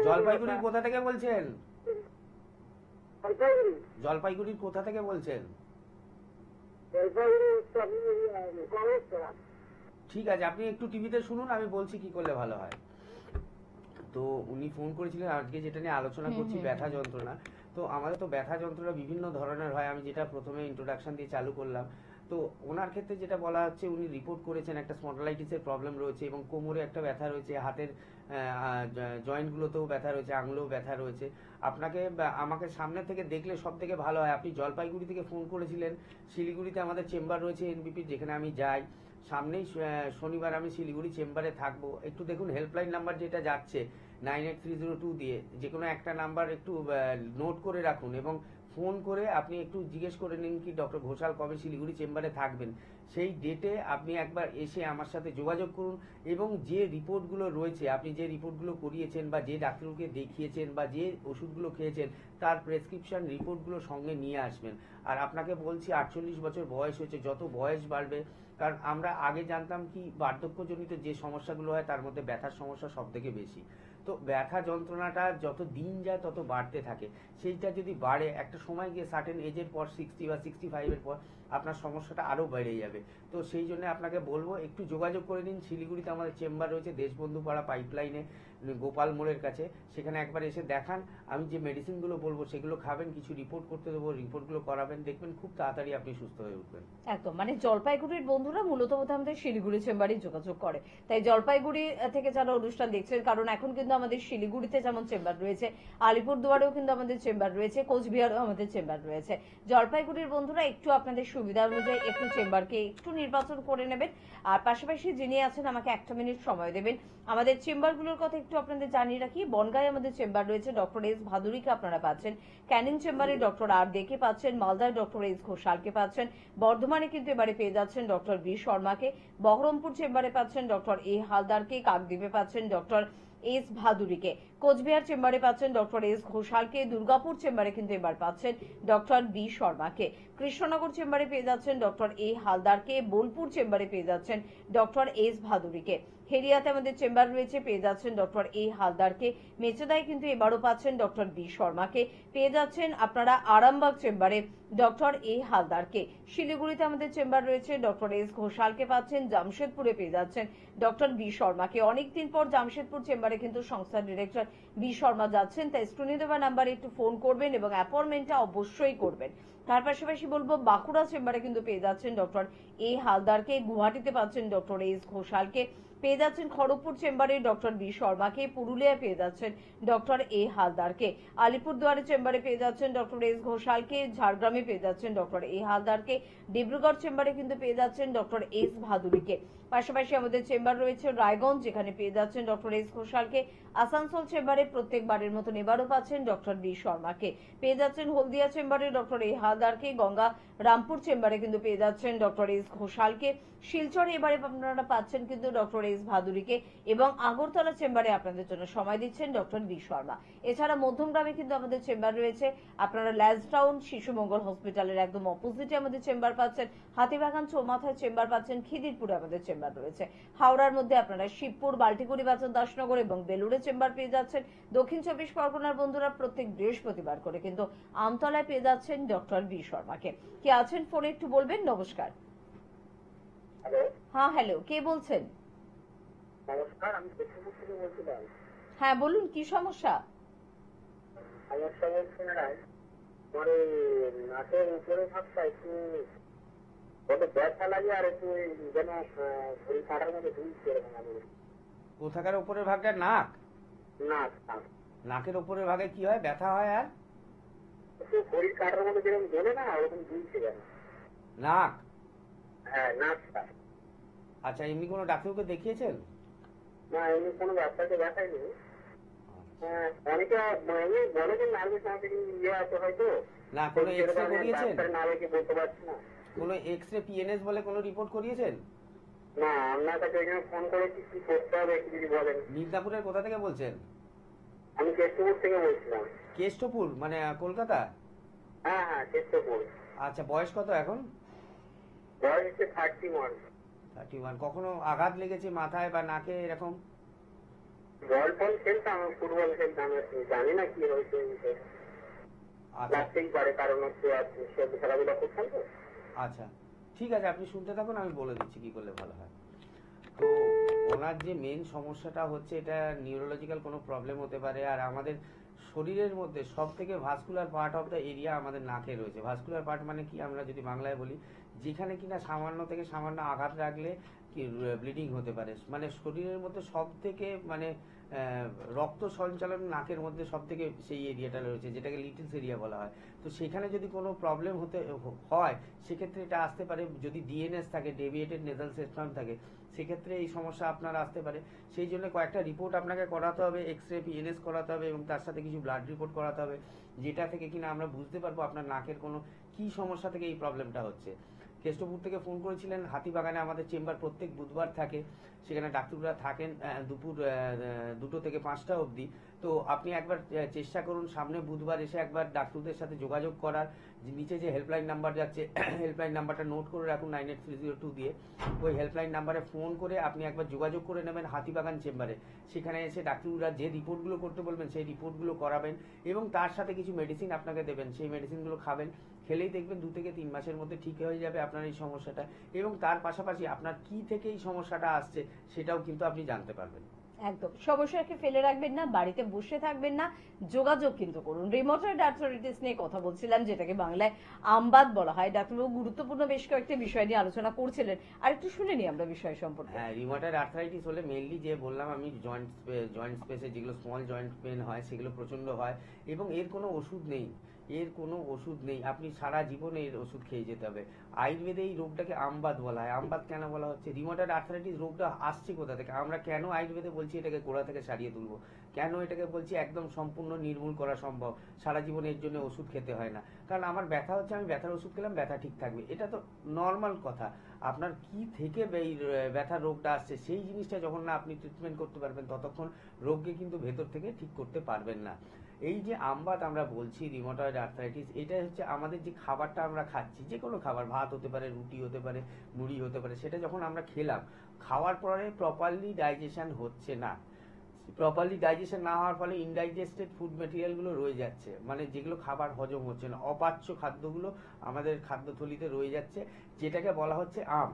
জলপাইগুড়ির কোথা থেকে বলছেন? জলপাইগুড়ির কোথা থেকে বলছেন? ঠিক আছে, আপনি একটু টিভিতে শুনুন, আমি বলছি কি করলে ভালো হয়। তো উনি ফোন করেছিলেন আজকে যেটা নিয়ে আলোচনা করছি, ব্যথা যন্ত্রণা। তো আমাদের তো ব্যথা যন্ত্রণা বিভিন্ন ধরনের হয়, আমি যেটা প্রথমে ইন্ট্রোডাকশন দিয়ে চালু করলাম। তো ওনার ক্ষেত্রে যেটা বলা হচ্ছে, উনি রিপোর্ট করেছেন একটা স্পন্ডালাইটিসের প্রবলেম রয়েছে এবং কোমরে একটা ব্যথা রয়েছে, হাতের জয়েন্টগুলোতেও ব্যথা রয়েছে, আঙুলেও ব্যথা রয়েছে। আপনাকে আমাকে সামনে থেকে দেখলে সব থেকে ভালো হয়। আপনি জলপাইগুড়ি থেকে ফোন করেছিলেন, শিলিগুড়িতে আমাদের চেম্বার রয়েছে এনবিপির, যেখানে আমি যাই। সামনেই শনিবার আমি শিলিগুড়ি চেম্বারে থাকবো। একটু দেখুন হেল্পলাইন নাম্বার যেটা যাচ্ছে 983002 দিয়ে, যে কোনো একটা নাম্বার একটু নোট করে রাখুন এবং ফোন করে আপনি একটু জিজ্ঞেস করে নিন কি ডক্টর ঘোষাল কবে শিলিগুড়ি চেম্বারে থাকবেন। সেই ডেটে আপনি একবার এসে আমার সাথে যোগাযোগ করুন এবং যে রিপোর্টগুলো রয়েছে, আপনি যে রিপোর্টগুলো করিয়েছেন বা যে ডাক্তারকে দেখিয়েছেন বা যে ওষুধগুলো খেয়েছেন, তার প্রেসক্রিপশন রিপোর্টগুলো সঙ্গে নিয়ে আসবেন। আর আপনাকে বলছি 48 বছর বয়স হয়েছে, যত বয়স বাড়বে, কারণ আমরা আগে জানতাম কি বার্ধক্যজনিত যে সমস্যাগুলো হয় তার মধ্যে ব্যথার সমস্যা সব থেকে বেশি। তো ব্যথা যন্ত্রণাটা যত দিন যায় তত বাড়তে থাকে। সেইটা যদি বাড়ে একটা সময় গিয়ে সার্টেন এজের পর 60 বা 65 পর আপনার সমস্যাটা আরও বেড়ে যাবে। তো সেই জন্য আপনাকে বলবো একটু যোগাযোগ করে নিন। শিলিগুড়িতে আমাদের চেম্বার রয়েছে দেশবন্ধু পাড়া পাইপলাইনে, গোপাল মোড়ের কাছে। সেখানে একবার এসে দেখান, আমি যে মেডিসিনগুলো বলবো সেগুলো খাবেন, কিছু রিপোর্ট করতে দেবো, রিপোর্টগুলো করাবেন, দেখবেন খুব তাড়াতাড়ি আপনি সুস্থ হয়ে উঠবেন।
একদম, মানে জলপাইগুড়ির বন্ধুরা মূলত আমাদের শিলিগুড়ি চেম্বারে যোগাযোগ করে। তাই জলপাইগুড়ি থেকে যারা অনুষ্ঠান দেখছেন, কারণ এখন কিন্তু আমাদের শিলিগুড়িতে যেমন চেম্বার রয়েছে, আলিপুরদুয়ারেও কিন্তু আমাদের চেম্বার রয়েছে, কোচবিহারেও আমাদের চেম্বার রয়েছে। জলপাইগুড়ির বন্ধুরা একটু আপনাদের সুবিধা অনুযায়ী একটু চেম্বারকে একটু নির্বাচন করে নেবেন। আর পাশাপাশি যিনি আছেন আমাকে 1 মিনিট সময় দেবেন। আমাদের চেম্বারগুলোর কথা একটু আপনাদের জানিয়ে রাখি। বনগাঁয়ে আমাদের চেম্বার রয়েছে, ডক্টর এস ভাদুরীকে আপনারা পাচ্ছেন। ক্যানিং চেম্বারে ডক্টর আর দে কে পাচ্ছেন। মালদায় ডক্টর এস ঘোষালকে পাচ্ছেন। বর্ধমানে কিন্তু এবারে পেয়ে যাচ্ছেন ডক্টর বি শর্মাকে। বহরমপুর চেম্বারে পাচ্ছেন ডক্টর এ হালদারকে। কাকদ্বীপে পাচ্ছেন ডক্টর এস ভাদুরীকে। কোচবিহার চেম্বারে পাচ্ছেন ডক্টর এস ঘোষালকে। দুর্গাপুর চেম্বারে কিন্তু এবার পাচ্ছেন ডক্টর বি শর্মাকে। কৃষ্ণনগর চেম্বারে পেয়ে যাচ্ছেন ডক্টর এ হালদারকে। বোলপুর চেম্বারে পেয়ে যাচ্ছেন ডক্টর এস ভাদুরীকে। হেরিয়াতে আমাদের চেম্বার রয়েছে, পেয়ে যাচ্ছেন ডক্টর এ হালদারকে। মেচেদায় কিন্তু এবারও পাচ্ছেন ডক্টর বি শর্মাকে। পেয়ে যাচ্ছেন আপনারা আরামবাগ চেম্বারে ডক্টর এ হালদারকে। শিলিগুড়িতে আমাদের চেম্বার রয়েছে, ডক্টর এস ঘোষালকে পাচ্ছেন। জামশেদপুরে পেয়ে যাচ্ছেন ডক্টর বি শর্মাকে। অনেকদিন পর জামশেদপুর চেম্বারে কিন্তু সংস্থার ডিরেক্টর বি শর্মা যাচ্ছেন, তাই স্ক্রিনে দেওয়া নাম্বারে একটু ফোন করবেন এবং অ্যাপয়েন্টমেন্টটা অবশ্যই করবেন। তার পাশাপাশি বলবো বাঁকুড়া চেম্বারে কিন্তু পেয়ে যাচ্ছেন ডক্টর এ হালদারকে। গুয়াহাটিতে পাচ্ছেন ডক্টর এস ঘোষালকে। পেয়ে যাচ্ছেন খড়গপুর চেম্বারে ডক্টর বি শর্মাকে। পুরুলিয়ায় পেয়ে যাচ্ছেন ডক্টর এ হালদারকে। আলিপুরদুয়ারে চেম্বারে পেয়ে যাচ্ছেন ডক্টর এস ঘোষালকে। ঝাড়গ্রামে পেয়ে যাচ্ছেন ডক্টর এ হালদারকে। ডিব্রুগড় চেম্বারে কিন্তু পেয়ে যাচ্ছেন ডক্টর এস ভাদুরীকে। পাশাপাশি আমাদের চেম্বার রয়েছে রায়গঞ্জ, যেখানে পেয়ে যাচ্ছেন ডক্টর এস ঘোষালকে। আসানসোল চেম্বারে প্রত্যেকবারের মতন এবারও পাচ্ছেন ডক্টর বি শর্মাকে। পেয়ে যাচ্ছেন হলদিয়া চেম্বারে ডক্টর এ হালদারকে। গঙ্গা রামপুর চেম্বারে কিন্তু পেয়ে যাচ্ছেন ডক্টর এস ঘোষালকে। শিলচরে এবারে আপনারা পাচ্ছেন কিন্তু ডক্টর এস ভাদুরীকে এবং আগরতলা চেম্বারে আপনাদের জন্য সময় দিচ্ছেন ডক্টর বি শর্মা। এছাড়া মধ্যমগ্রামে কিন্তু আমাদের চেম্বার রয়েছে। আপনারা ল্যান্সটাউন শিশু মঙ্গল হসপিটালের একদম অপোজিটে আমাদের চেম্বার পাচ্ছেন। হাতিবাগান চৌমাথায় চেম্বার পাচ্ছেন। খিদিরপুরে আমাদের চেম্বার রয়েছে। হাওড়ার মধ্যে আপনারা শিবপুর, বাল্টিকুড়ি, বাজার, দাসনগর এবং বেলুড়ে চেম্বার পেয়ে যাচ্ছেন। দক্ষিণ চব্বিশ পরগনার বন্ধুরা প্রত্যেক বৃহস্পতিবার করে কিন্তু আমতলায় পেয়ে যাচ্ছেন ডক্টর বি শর্মাকে। কে আছেন ফোনে একটু বলবেন? নমস্কার।
হ্যালো,
হ্যাঁ হ্যালো, কে বলছেন?
নমস্কার, আমি কেশবপুর থেকে বলছিলাম।
হ্যাঁ বলুন, কি সমস্যা?
সমস্যা বলছি ম্যাডাম, আমার এই নাকের উপরে ভাবটা একটু বড় ব্যথা লাগে আর একটু যেন ঘড়ি কাটার মধ্যে ঝুলছে এরকম লাগে।
কোথাকার উপরের ভাগটা? নাক?
নাক, নাক,
নাকের উপরের ভাগে কি হয়? ব্যথা হয় আর
একটু ঘড়ি কাটার মধ্যে যেরকম জ্বলে না ওরকম ঝুলছে যেন।
নাক?
হ্যাঁ, নাকটা।
আচ্ছা, এমনি কোনো ডাক্তারকে দেখিয়েছেন?
না, এমনি কোনো ডাক্তারকে দেখাইনি। অনেকে এমনি বলে যে নার্ভের সঙ্গে ইয়ে আছে হয়তো।
না, কোনো এক্সরে করিয়েছেন?
ডাক্তারের না দেখে বলতে পারছি না।
কোনো এক্সরে, পিএনএস বলে কোনো রিপোর্ট করিয়েছেন?
না, আপনার কাছে এখানে ফোন করেছি, কি করতে হবে একটু যদি বলেন।
মিদনাপুরের কোথা থেকে বলছেন?
আমি কেষ্টপুর থেকে বলছিলাম।
কেষ্টপুর মানে কলকাতা?
হ্যাঁ হ্যাঁ, কেষ্টপুর।
আচ্ছা, বয়স কত এখন?
বয়স হচ্ছে 31।
31। কখনো আঘাত লেগেছে মাথায় বা নাকে এরকম?
বল ফল খেলতাম, ফুটবল খেলতাম, জানি না কি হয়েছে।
আচ্ছা
লাগতেই পারে, কারণ হচ্ছে সে খেলাধুলা করতাম তো।
আচ্ছা, ঠিক আছে, আপনি শুনতে থাকুন, আমি বলে দিচ্ছি কি করলে ভালো হয়। তো ওনার যে মেন সমস্যাটা হচ্ছে, এটা নিউরোলজিক্যাল কোনো প্রবলেম হতে পারে। আর আমাদের শরীরের মধ্যে সব থেকে vascular part of the area আমাদের নাকে রয়েছে। ভাস্কুলার পার্ট মানে কি, আমরা যদি বাংলায় বলি, যেখানে কিনা সামান্য থেকে সামান্য আঘাত লাগলে কি ব্লিডিং হতে পারে। মানে শরীরের মধ্যে সব থেকে মানে রক্ত সঞ্চালন নাকের মধ্যে সব থেকে সেই এরিয়াটা রয়েছে, যেটাকে লিটলস এরিয়া বলা হয়। তো সেখানে যদি কোনো প্রবলেম হতে হয়, সেক্ষেত্রে এটা আসতে পারে। যদি ডিএনএস থাকে, ডেভিয়েটেড নেজাল সিস্টেম থাকে, সেক্ষেত্রে এই সমস্যা আপনার আসতে পারে। সেই জন্য কয়েকটা রিপোর্ট আপনাকে করাতে হবে, এক্সরে, পিএনএস করাতে হবে এবং তার সাথে কিছু ব্লাড রিপোর্ট করাতে হবে, যেটা থেকে কিনা আমরা বুঝতে পারবো আপনার নাকের কোনো কি সমস্যা থেকে এই প্রবলেমটা হচ্ছে। কেষ্টপুর থেকে ফোন করেছিলেন। হাতিবাগানে আমাদের চেম্বার প্রত্যেক বুধবার থাকে, সেখানে ডাক্তাররা থাকেন দুপুর 2টো থেকে 5টা অবধি। তো আপনি একবার চেষ্টা করুন সামনে বুধবার এসে একবার ডাক্তারদের সাথে যোগাযোগ করার। নিচে যে হেল্পলাইন নাম্বার যাচ্ছে, হেল্পলাইন নাম্বারটা নোট করে রাখুন 98302 দিয়ে। ওই হেল্পলাইন নাম্বারে ফোন করে আপনি একবার যোগাযোগ করে নেবেন হাতিবাগান চেম্বারে। সেখানে এসে ডাক্তাররা যে রিপোর্টগুলো করতে বলবেন সেই রিপোর্টগুলো করাবেন এবং তার সাথে কিছু মেডিসিন আপনাকে দেবেন। সেই মেডিসিনগুলো খাবেন, খেলেই দেখবেন 2 থেকে 3 মাসের মধ্যে ঠিক হয়ে যাবে আপনার এই সমস্যাটা। এবং তার পাশাপাশি আপনার কি থেকে এই সমস্যাটা আসছে সেটাও কিন্তু আপনি জানতে পারবেন।
একদম সমস্যাকে ফেলে রাখবেন না, বাড়িতে বসে থাকবেন না, যোগাযোগ কিন্তু করুন। রিমোটয়েড আর্থ্রাইটিস নিয়ে কথা বলছিলাম, যেটাকে বাংলায় আমবাত বলা হয়। ডাক্তারবাবু গুরুত্বপূর্ণ বেশ কয়েকটি বিষয় নিয়ে আলোচনা করছিলেন, আর একটু শুনে নি আমরা বিষয় সম্পর্কে।
হ্যাঁ, রিমোটয়েড আর্থ্রাইটিস হলে মেইনলি যে বললাম আমি, জয়েন্ট স্পেসে যেগুলো স্মল জয়েন্ট পেন হয় সেগুলো প্রচন্ড হয় এবং এর কোনো ওষুধ নেই। আপনি সারা জীবনে এর ওষুধ খেয়ে যেতে হবে। আয়ুর্বেদে এই রোগটাকে আমবাত বলা হয়। আমবাত কেন বলা হচ্ছে? রিমোটয়েড আর্থ্রাইটিস রোগটা আসছে কোথা থেকে? আমরা কেন আয়ুর্বেদে বলছি এটাকে গোড়া থেকে সারিয়ে তুলবো? কেন এটাকে বলছি একদম সম্পূর্ণ নির্মূল করা সম্ভব, সারা জীবনে এর জন্য ওষুধ খেতে হয় না? কারণ আমার ব্যথা হচ্ছে, আমি ব্যথার ওষুধ খেলাম, ব্যথা ঠিক থাকবে, এটা তো নর্মাল কথা। আপনার কি থেকে এই ব্যথার রোগটা আসছে সেই জিনিসটা যখন না আপনি ট্রিটমেন্ট করতে পারবেন, ততক্ষণ রোগকে কিন্তু ভেতর থেকে ঠিক করতে পারবেন না। এই যে আমবাত আমরা বলছি রিমোটয়েড আর্থ্রাইটিস, এটা হচ্ছে আমাদের যে খাবারটা আমরা খাচ্ছি, যে কোনো খাবার, ভাত ভাত হতে পারে, রুটি হতে পারে, মুড়ি হতে পারে, সেটা যখন আমরা খেলাম, খাওয়ার পরে প্রপারলি ডাইজেশন হচ্ছে না। প্রপারলি ডাইজেশন না হওয়ার ফলে ইনডাইজেস্টেড ফুড মেটেরিয়ালগুলো রয়ে যাচ্ছে, মানে যেগুলো খাবার হজম হচ্ছে না, অপাচ্য খাদ্যগুলো আমাদের খাদ্যথলিতে রয়ে যাচ্ছে, যেটাকে বলা হচ্ছে আম।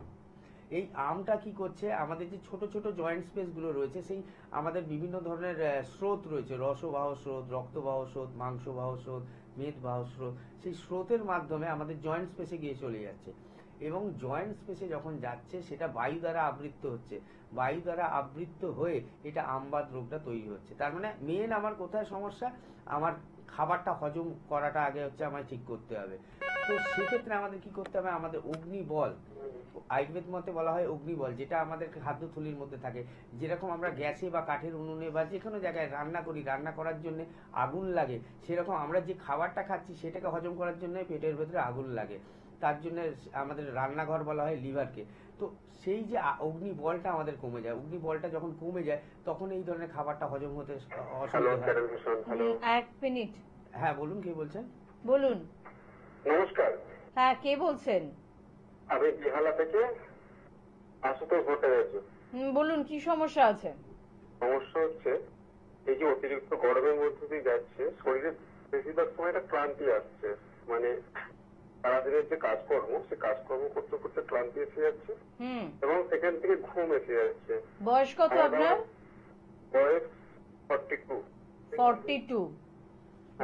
এই আমটা কি করছে, আমাদের যে ছোট ছোট জয়েন্ট স্পেসগুলো রয়েছে, সেই আমাদের বিভিন্ন ধরনের স্রোত রয়েছে, রসবাহ স্রোত, রক্তবাহ স্রোত, মাংসবাহ স্রোত, মেদবাহ স্রোত, সেই স্রোতের মাধ্যমে আমাদের জয়েন্ট স্পেসে গিয়ে চলে যাচ্ছে, এবং জয়েন্ট স্পেসে যখন যাচ্ছে সেটা বায়ু দ্বারা আবৃত হচ্ছে, বায়ু দ্বারা আবৃত হয়ে এটা আমবাত রোগটা তৈরি হচ্ছে। তার মানে মেন আমার কোথায় সমস্যা, আমার খাবারটা হজম করাটা আগে হচ্ছে আমায় ঠিক করতে হবে। তো সেক্ষেত্রে আমাদের কি করতে হবে, আমাদের অগ্নিবল, আয়ুর্বেদ মতে বলা হয় অগ্নিবল, যেটা আমাদের খাদ্যথলির মধ্যে থাকে। যেরকম আমরা গ্যাসে বা কাঠের উনুনে বা যে কোনো জায়গায় রান্না করি, রান্না করার জন্য আগুন লাগে, সেরকম আমরা যে খাবারটা খাচ্ছি সেটাকে হজম করার জন্য পেটের ভেতরে আগুন লাগে। তার জন্য আমাদের রান্নাঘর বলা হয় লিভারকে। তো সেই যে অগ্নিবলটা আমাদের কমে যায়, অগ্নিবলটা যখন কমে যায় তখন এই ধরনের খাবারটা হজম হতে অসুবিধা হয়।
এক মিনিট।
হ্যাঁ বলুন, কে বলছেন?
বলুন।
নমস্কার।
হ্যাঁ, কে বলছেন?
আমি বিহালা থেকে আশুতোষ ভট্টাচার্য।
বলুন, কি সমস্যা আছে?
সমস্যা হচ্ছে এই যে অতিরিক্ত গরমের মধ্যে দিয়ে যাচ্ছে, শরীরে বেশিরভাগ সময় একটা ক্লান্তি আসছে, মানে সারাদিনের যে কাজকর্ম, সে কাজকর্ম করতে করতে ক্লান্তি এসে যাচ্ছে এবং সেখান থেকে ঘুম এসে যাচ্ছে।
বয়স কত আপনার?
বয়স 42।
42।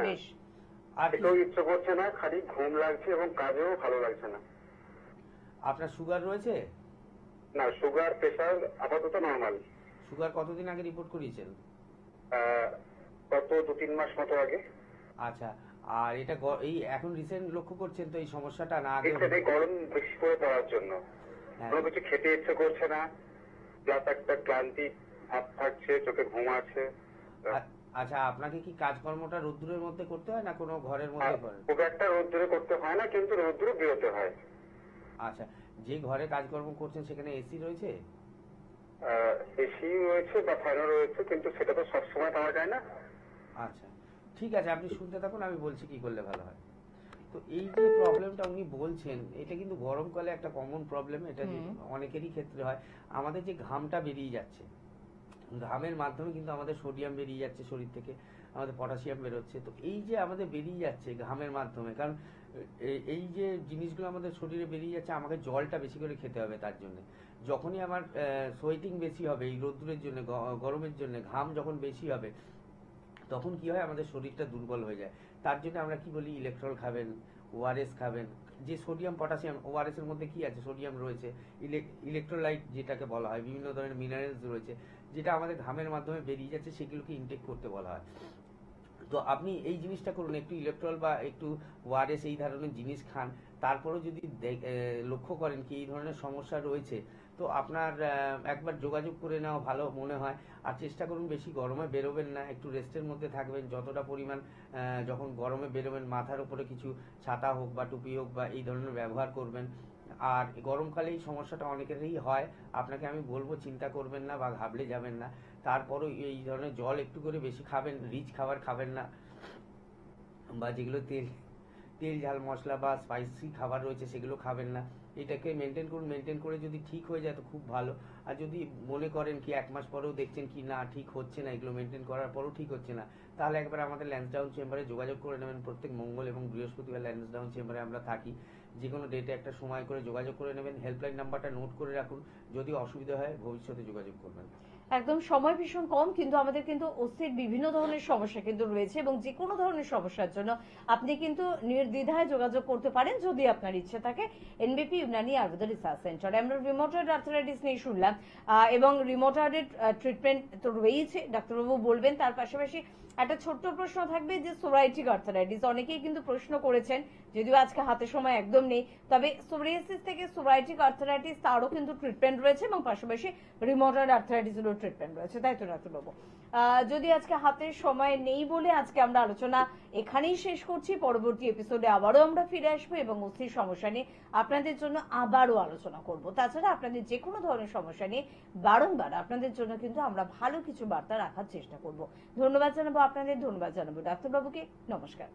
বেশ।
আর কেউ ইচ্ছে করছে না, খালি ঘুম লাগছে এবং কাজেও ভালো লাগছে না।
আপনার সুগার রয়েছে?
না, সুগার প্রেশার আপাতত নর্মাল।
সুগার কতদিন আগে রিপোর্ট করিয়েছেন?
গত 2-3 মাস মতো আগে।
আচ্ছা, আর এটা এই এখন রিসেন্ট লক্ষ্য করছেন তো এই সমস্যাটা, না আগে?
গরম বেশি করে পড়ার জন্য কোনো কিছু খেতে ইচ্ছে করছে না, প্লাস একটা ক্লান্তি ভাব থাকছে, চোখে ঘুম আছে।
আচ্ছা, আপনাকে কি কাজকর্মটা রোদ্দুরের মধ্যে করতে হয় না কোনো ঘরের মধ্যে করেন?
খুব একটা রোদ্দুরে করতে হয় না, কিন্তু রোদ্দুরে বেরোতে হয়।
আচ্ছা, যে ঘরে কাজকর্ম করছেন সেখানে এসি রয়েছে?
এসি রয়েছে বা ফ্যানও রয়েছে, কিন্তু সেটা তো সবসময় পাওয়া যায় না।
আচ্ছা, ঠিক আছে, আপনি শুনতে থাকুন, আমি বলছি কি করলে ভালো হয়। তো এই যে প্রবলেমটা উনি বলছেন, এটা কিন্তু গরমকালে একটা কমন প্রবলেম, এটা অনেকেরই ক্ষেত্রে হয়। আমাদের যে ঘামটা বেরিয়ে যাচ্ছে, ঘামের মাধ্যমে কিন্তু আমাদের সোডিয়াম বেরিয়ে যাচ্ছে শরীর থেকে, আমাদের পটাশিয়াম বেরোচ্ছে। তো এই যে আমাদের বেরিয়ে যাচ্ছে ঘামের মাধ্যমে, কারণ এই যে জিনিসগুলো আমাদের শরীরে বেরিয়ে যাচ্ছে, আমাকে জলটা বেশি করে খেতে হবে। তার জন্য যখনই আমার সোয়েটিং বেশি হবে, এই রোদ্দুরের জন্য, গরমের জন্য ঘাম যখন বেশি হবে, তখন কি হয়, আমাদের শরীরটা দুর্বল হয়ে যায়। তার জন্য আমরা কি বলি, ইলেকট্রল খাবেন, ওআরএস খাবেন। যে সোডিয়াম পটাশিয়াম, ওআরএস এর মধ্যে কি আছে, সোডিয়াম রয়েছে, ইলেকট্রোলাইট যেটাকে বলা হয়, বিভিন্ন ধরনের মিনারেলস রয়েছে, যেটা আমাদের ঘামের মাধ্যমে বেরিয়ে যাচ্ছে, সেগুলোকে ইনটেক করতে বলা হয়। তো আপনি এই জিনিসটা করুন, একটু ইলেকট্রল বা একটু ওআরএস এই ধরনের জিনিস খান। তারপরেও যদি লক্ষ্য করেন কি এই ধরনের সমস্যা রয়েছে, তো আপনার একবার যোগাযোগ করে নেওয়া ভালো মনে হয়। আর চেষ্টা করুন বেশি গরমে বেরোবেন না, একটু রেস্টের মধ্যে থাকবেন। যতটা পরিমাণ যখন গরমে বেরোবেন, মাথার উপরে কিছু ছাতা হোক বা টুপি হোক বা এই ধরনের ব্যবহার করবেন। আর গরমকালে এই সমস্যাটা অনেকেরই হয়, আপনাকে আমি বলবো চিন্তা করবেন না বা ঘাবড়ে যাবেন না। তারপরও এই ধরনের জল একটু করে বেশি খাবেন, রিচ খাবার খাবেন না, বা যেগুলো তেল ঝাল মশলা বা স্পাইসি খাবার রয়েছে সেগুলো খাবেন না। এটাকে মেনটেন করুন, মেনটেন করে যদি ঠিক হয়ে যায় তো খুব ভালো। আর যদি মনে করেন কি 1 মাস পরেও দেখছেন কি না ঠিক হচ্ছে না, এগুলো মেনটেন করার পরেও ঠিক হচ্ছে না, তাহলে একবার আমাদের ল্যান্সডাউন চেম্বারে যোগাযোগ করে নেবেন। প্রত্যেক মঙ্গল এবং বৃহস্পতিবার ল্যান্সডাউন চেম্বারে আমরা থাকি। যে কোনো ডেটে একটা সময় করে যোগাযোগ করে নেবেন। হেল্পলাইন নাম্বারটা নোট করে রাখুন, যদি অসুবিধা হয় ভবিষ্যতে যোগাযোগ করবেন।
একদম সময় ভীষণ কম, কিন্তু আমাদের কিন্তু অস্থির বিভিন্ন ধরনের সমস্যা কিন্তু রয়েছে, এবং যে কোনো ধরনের সমস্যার জন্য আপনি কিন্তু নির্দ্বিধায় যোগাযোগ করতে পারেন যদি আপনার ইচ্ছে থাকে। এনবিপি ইউনানি আয়ুর্বেদ রিসার্চ সেন্টারে আমরা রিমোটয়েড আর্থ্রাইটিস নিয়ে শুনলাম, এবং রিমোটয়েডের ট্রিটমেন্ট তো রয়েছে, ডাক্তারবাবু বলবেন। তার পাশাপাশি একটা ছোট্ট প্রশ্ন থাকবে যে সোরাইটিক আর্থ্রাইটিস, অনেকেই কিন্তু প্রশ্ন করেছেন, যদিও আজকে হাতে সময় একদম নেই, তবে সোরিয়াসিস থেকে সোরাইটিক আর্থ্রাইটিস তারও কিন্তু ট্রিটমেন্ট রয়েছে, এবং পাশাপাশি রিমোটয়েড আর্থ্রাইটিসেরও ট্রিটমেন্ট রয়েছে, তাই তো ডাক্তারবাবু? যদি আজকে হাতে সময় নেই বলে আজকে আমরা আলোচনা এখানেই শেষ করছি। পরবর্তী এপিসোডে আবারও আমরা ফিরে আসবো এবং অস্থির সমস্যা নিয়ে আপনাদের জন্য আবারও আলোচনা করব। তাছাড়া আপনাদের যে কোনো ধরনের সমস্যা নিয়ে বারংবার আপনাদের জন্য কিন্তু আমরা ভালো কিছু বার্তা রাখার চেষ্টা করব। ধন্যবাদ জানাবো আপনাদের, ধন্যবাদ জানাবো ডাক্তারবাবুকে। নমস্কার।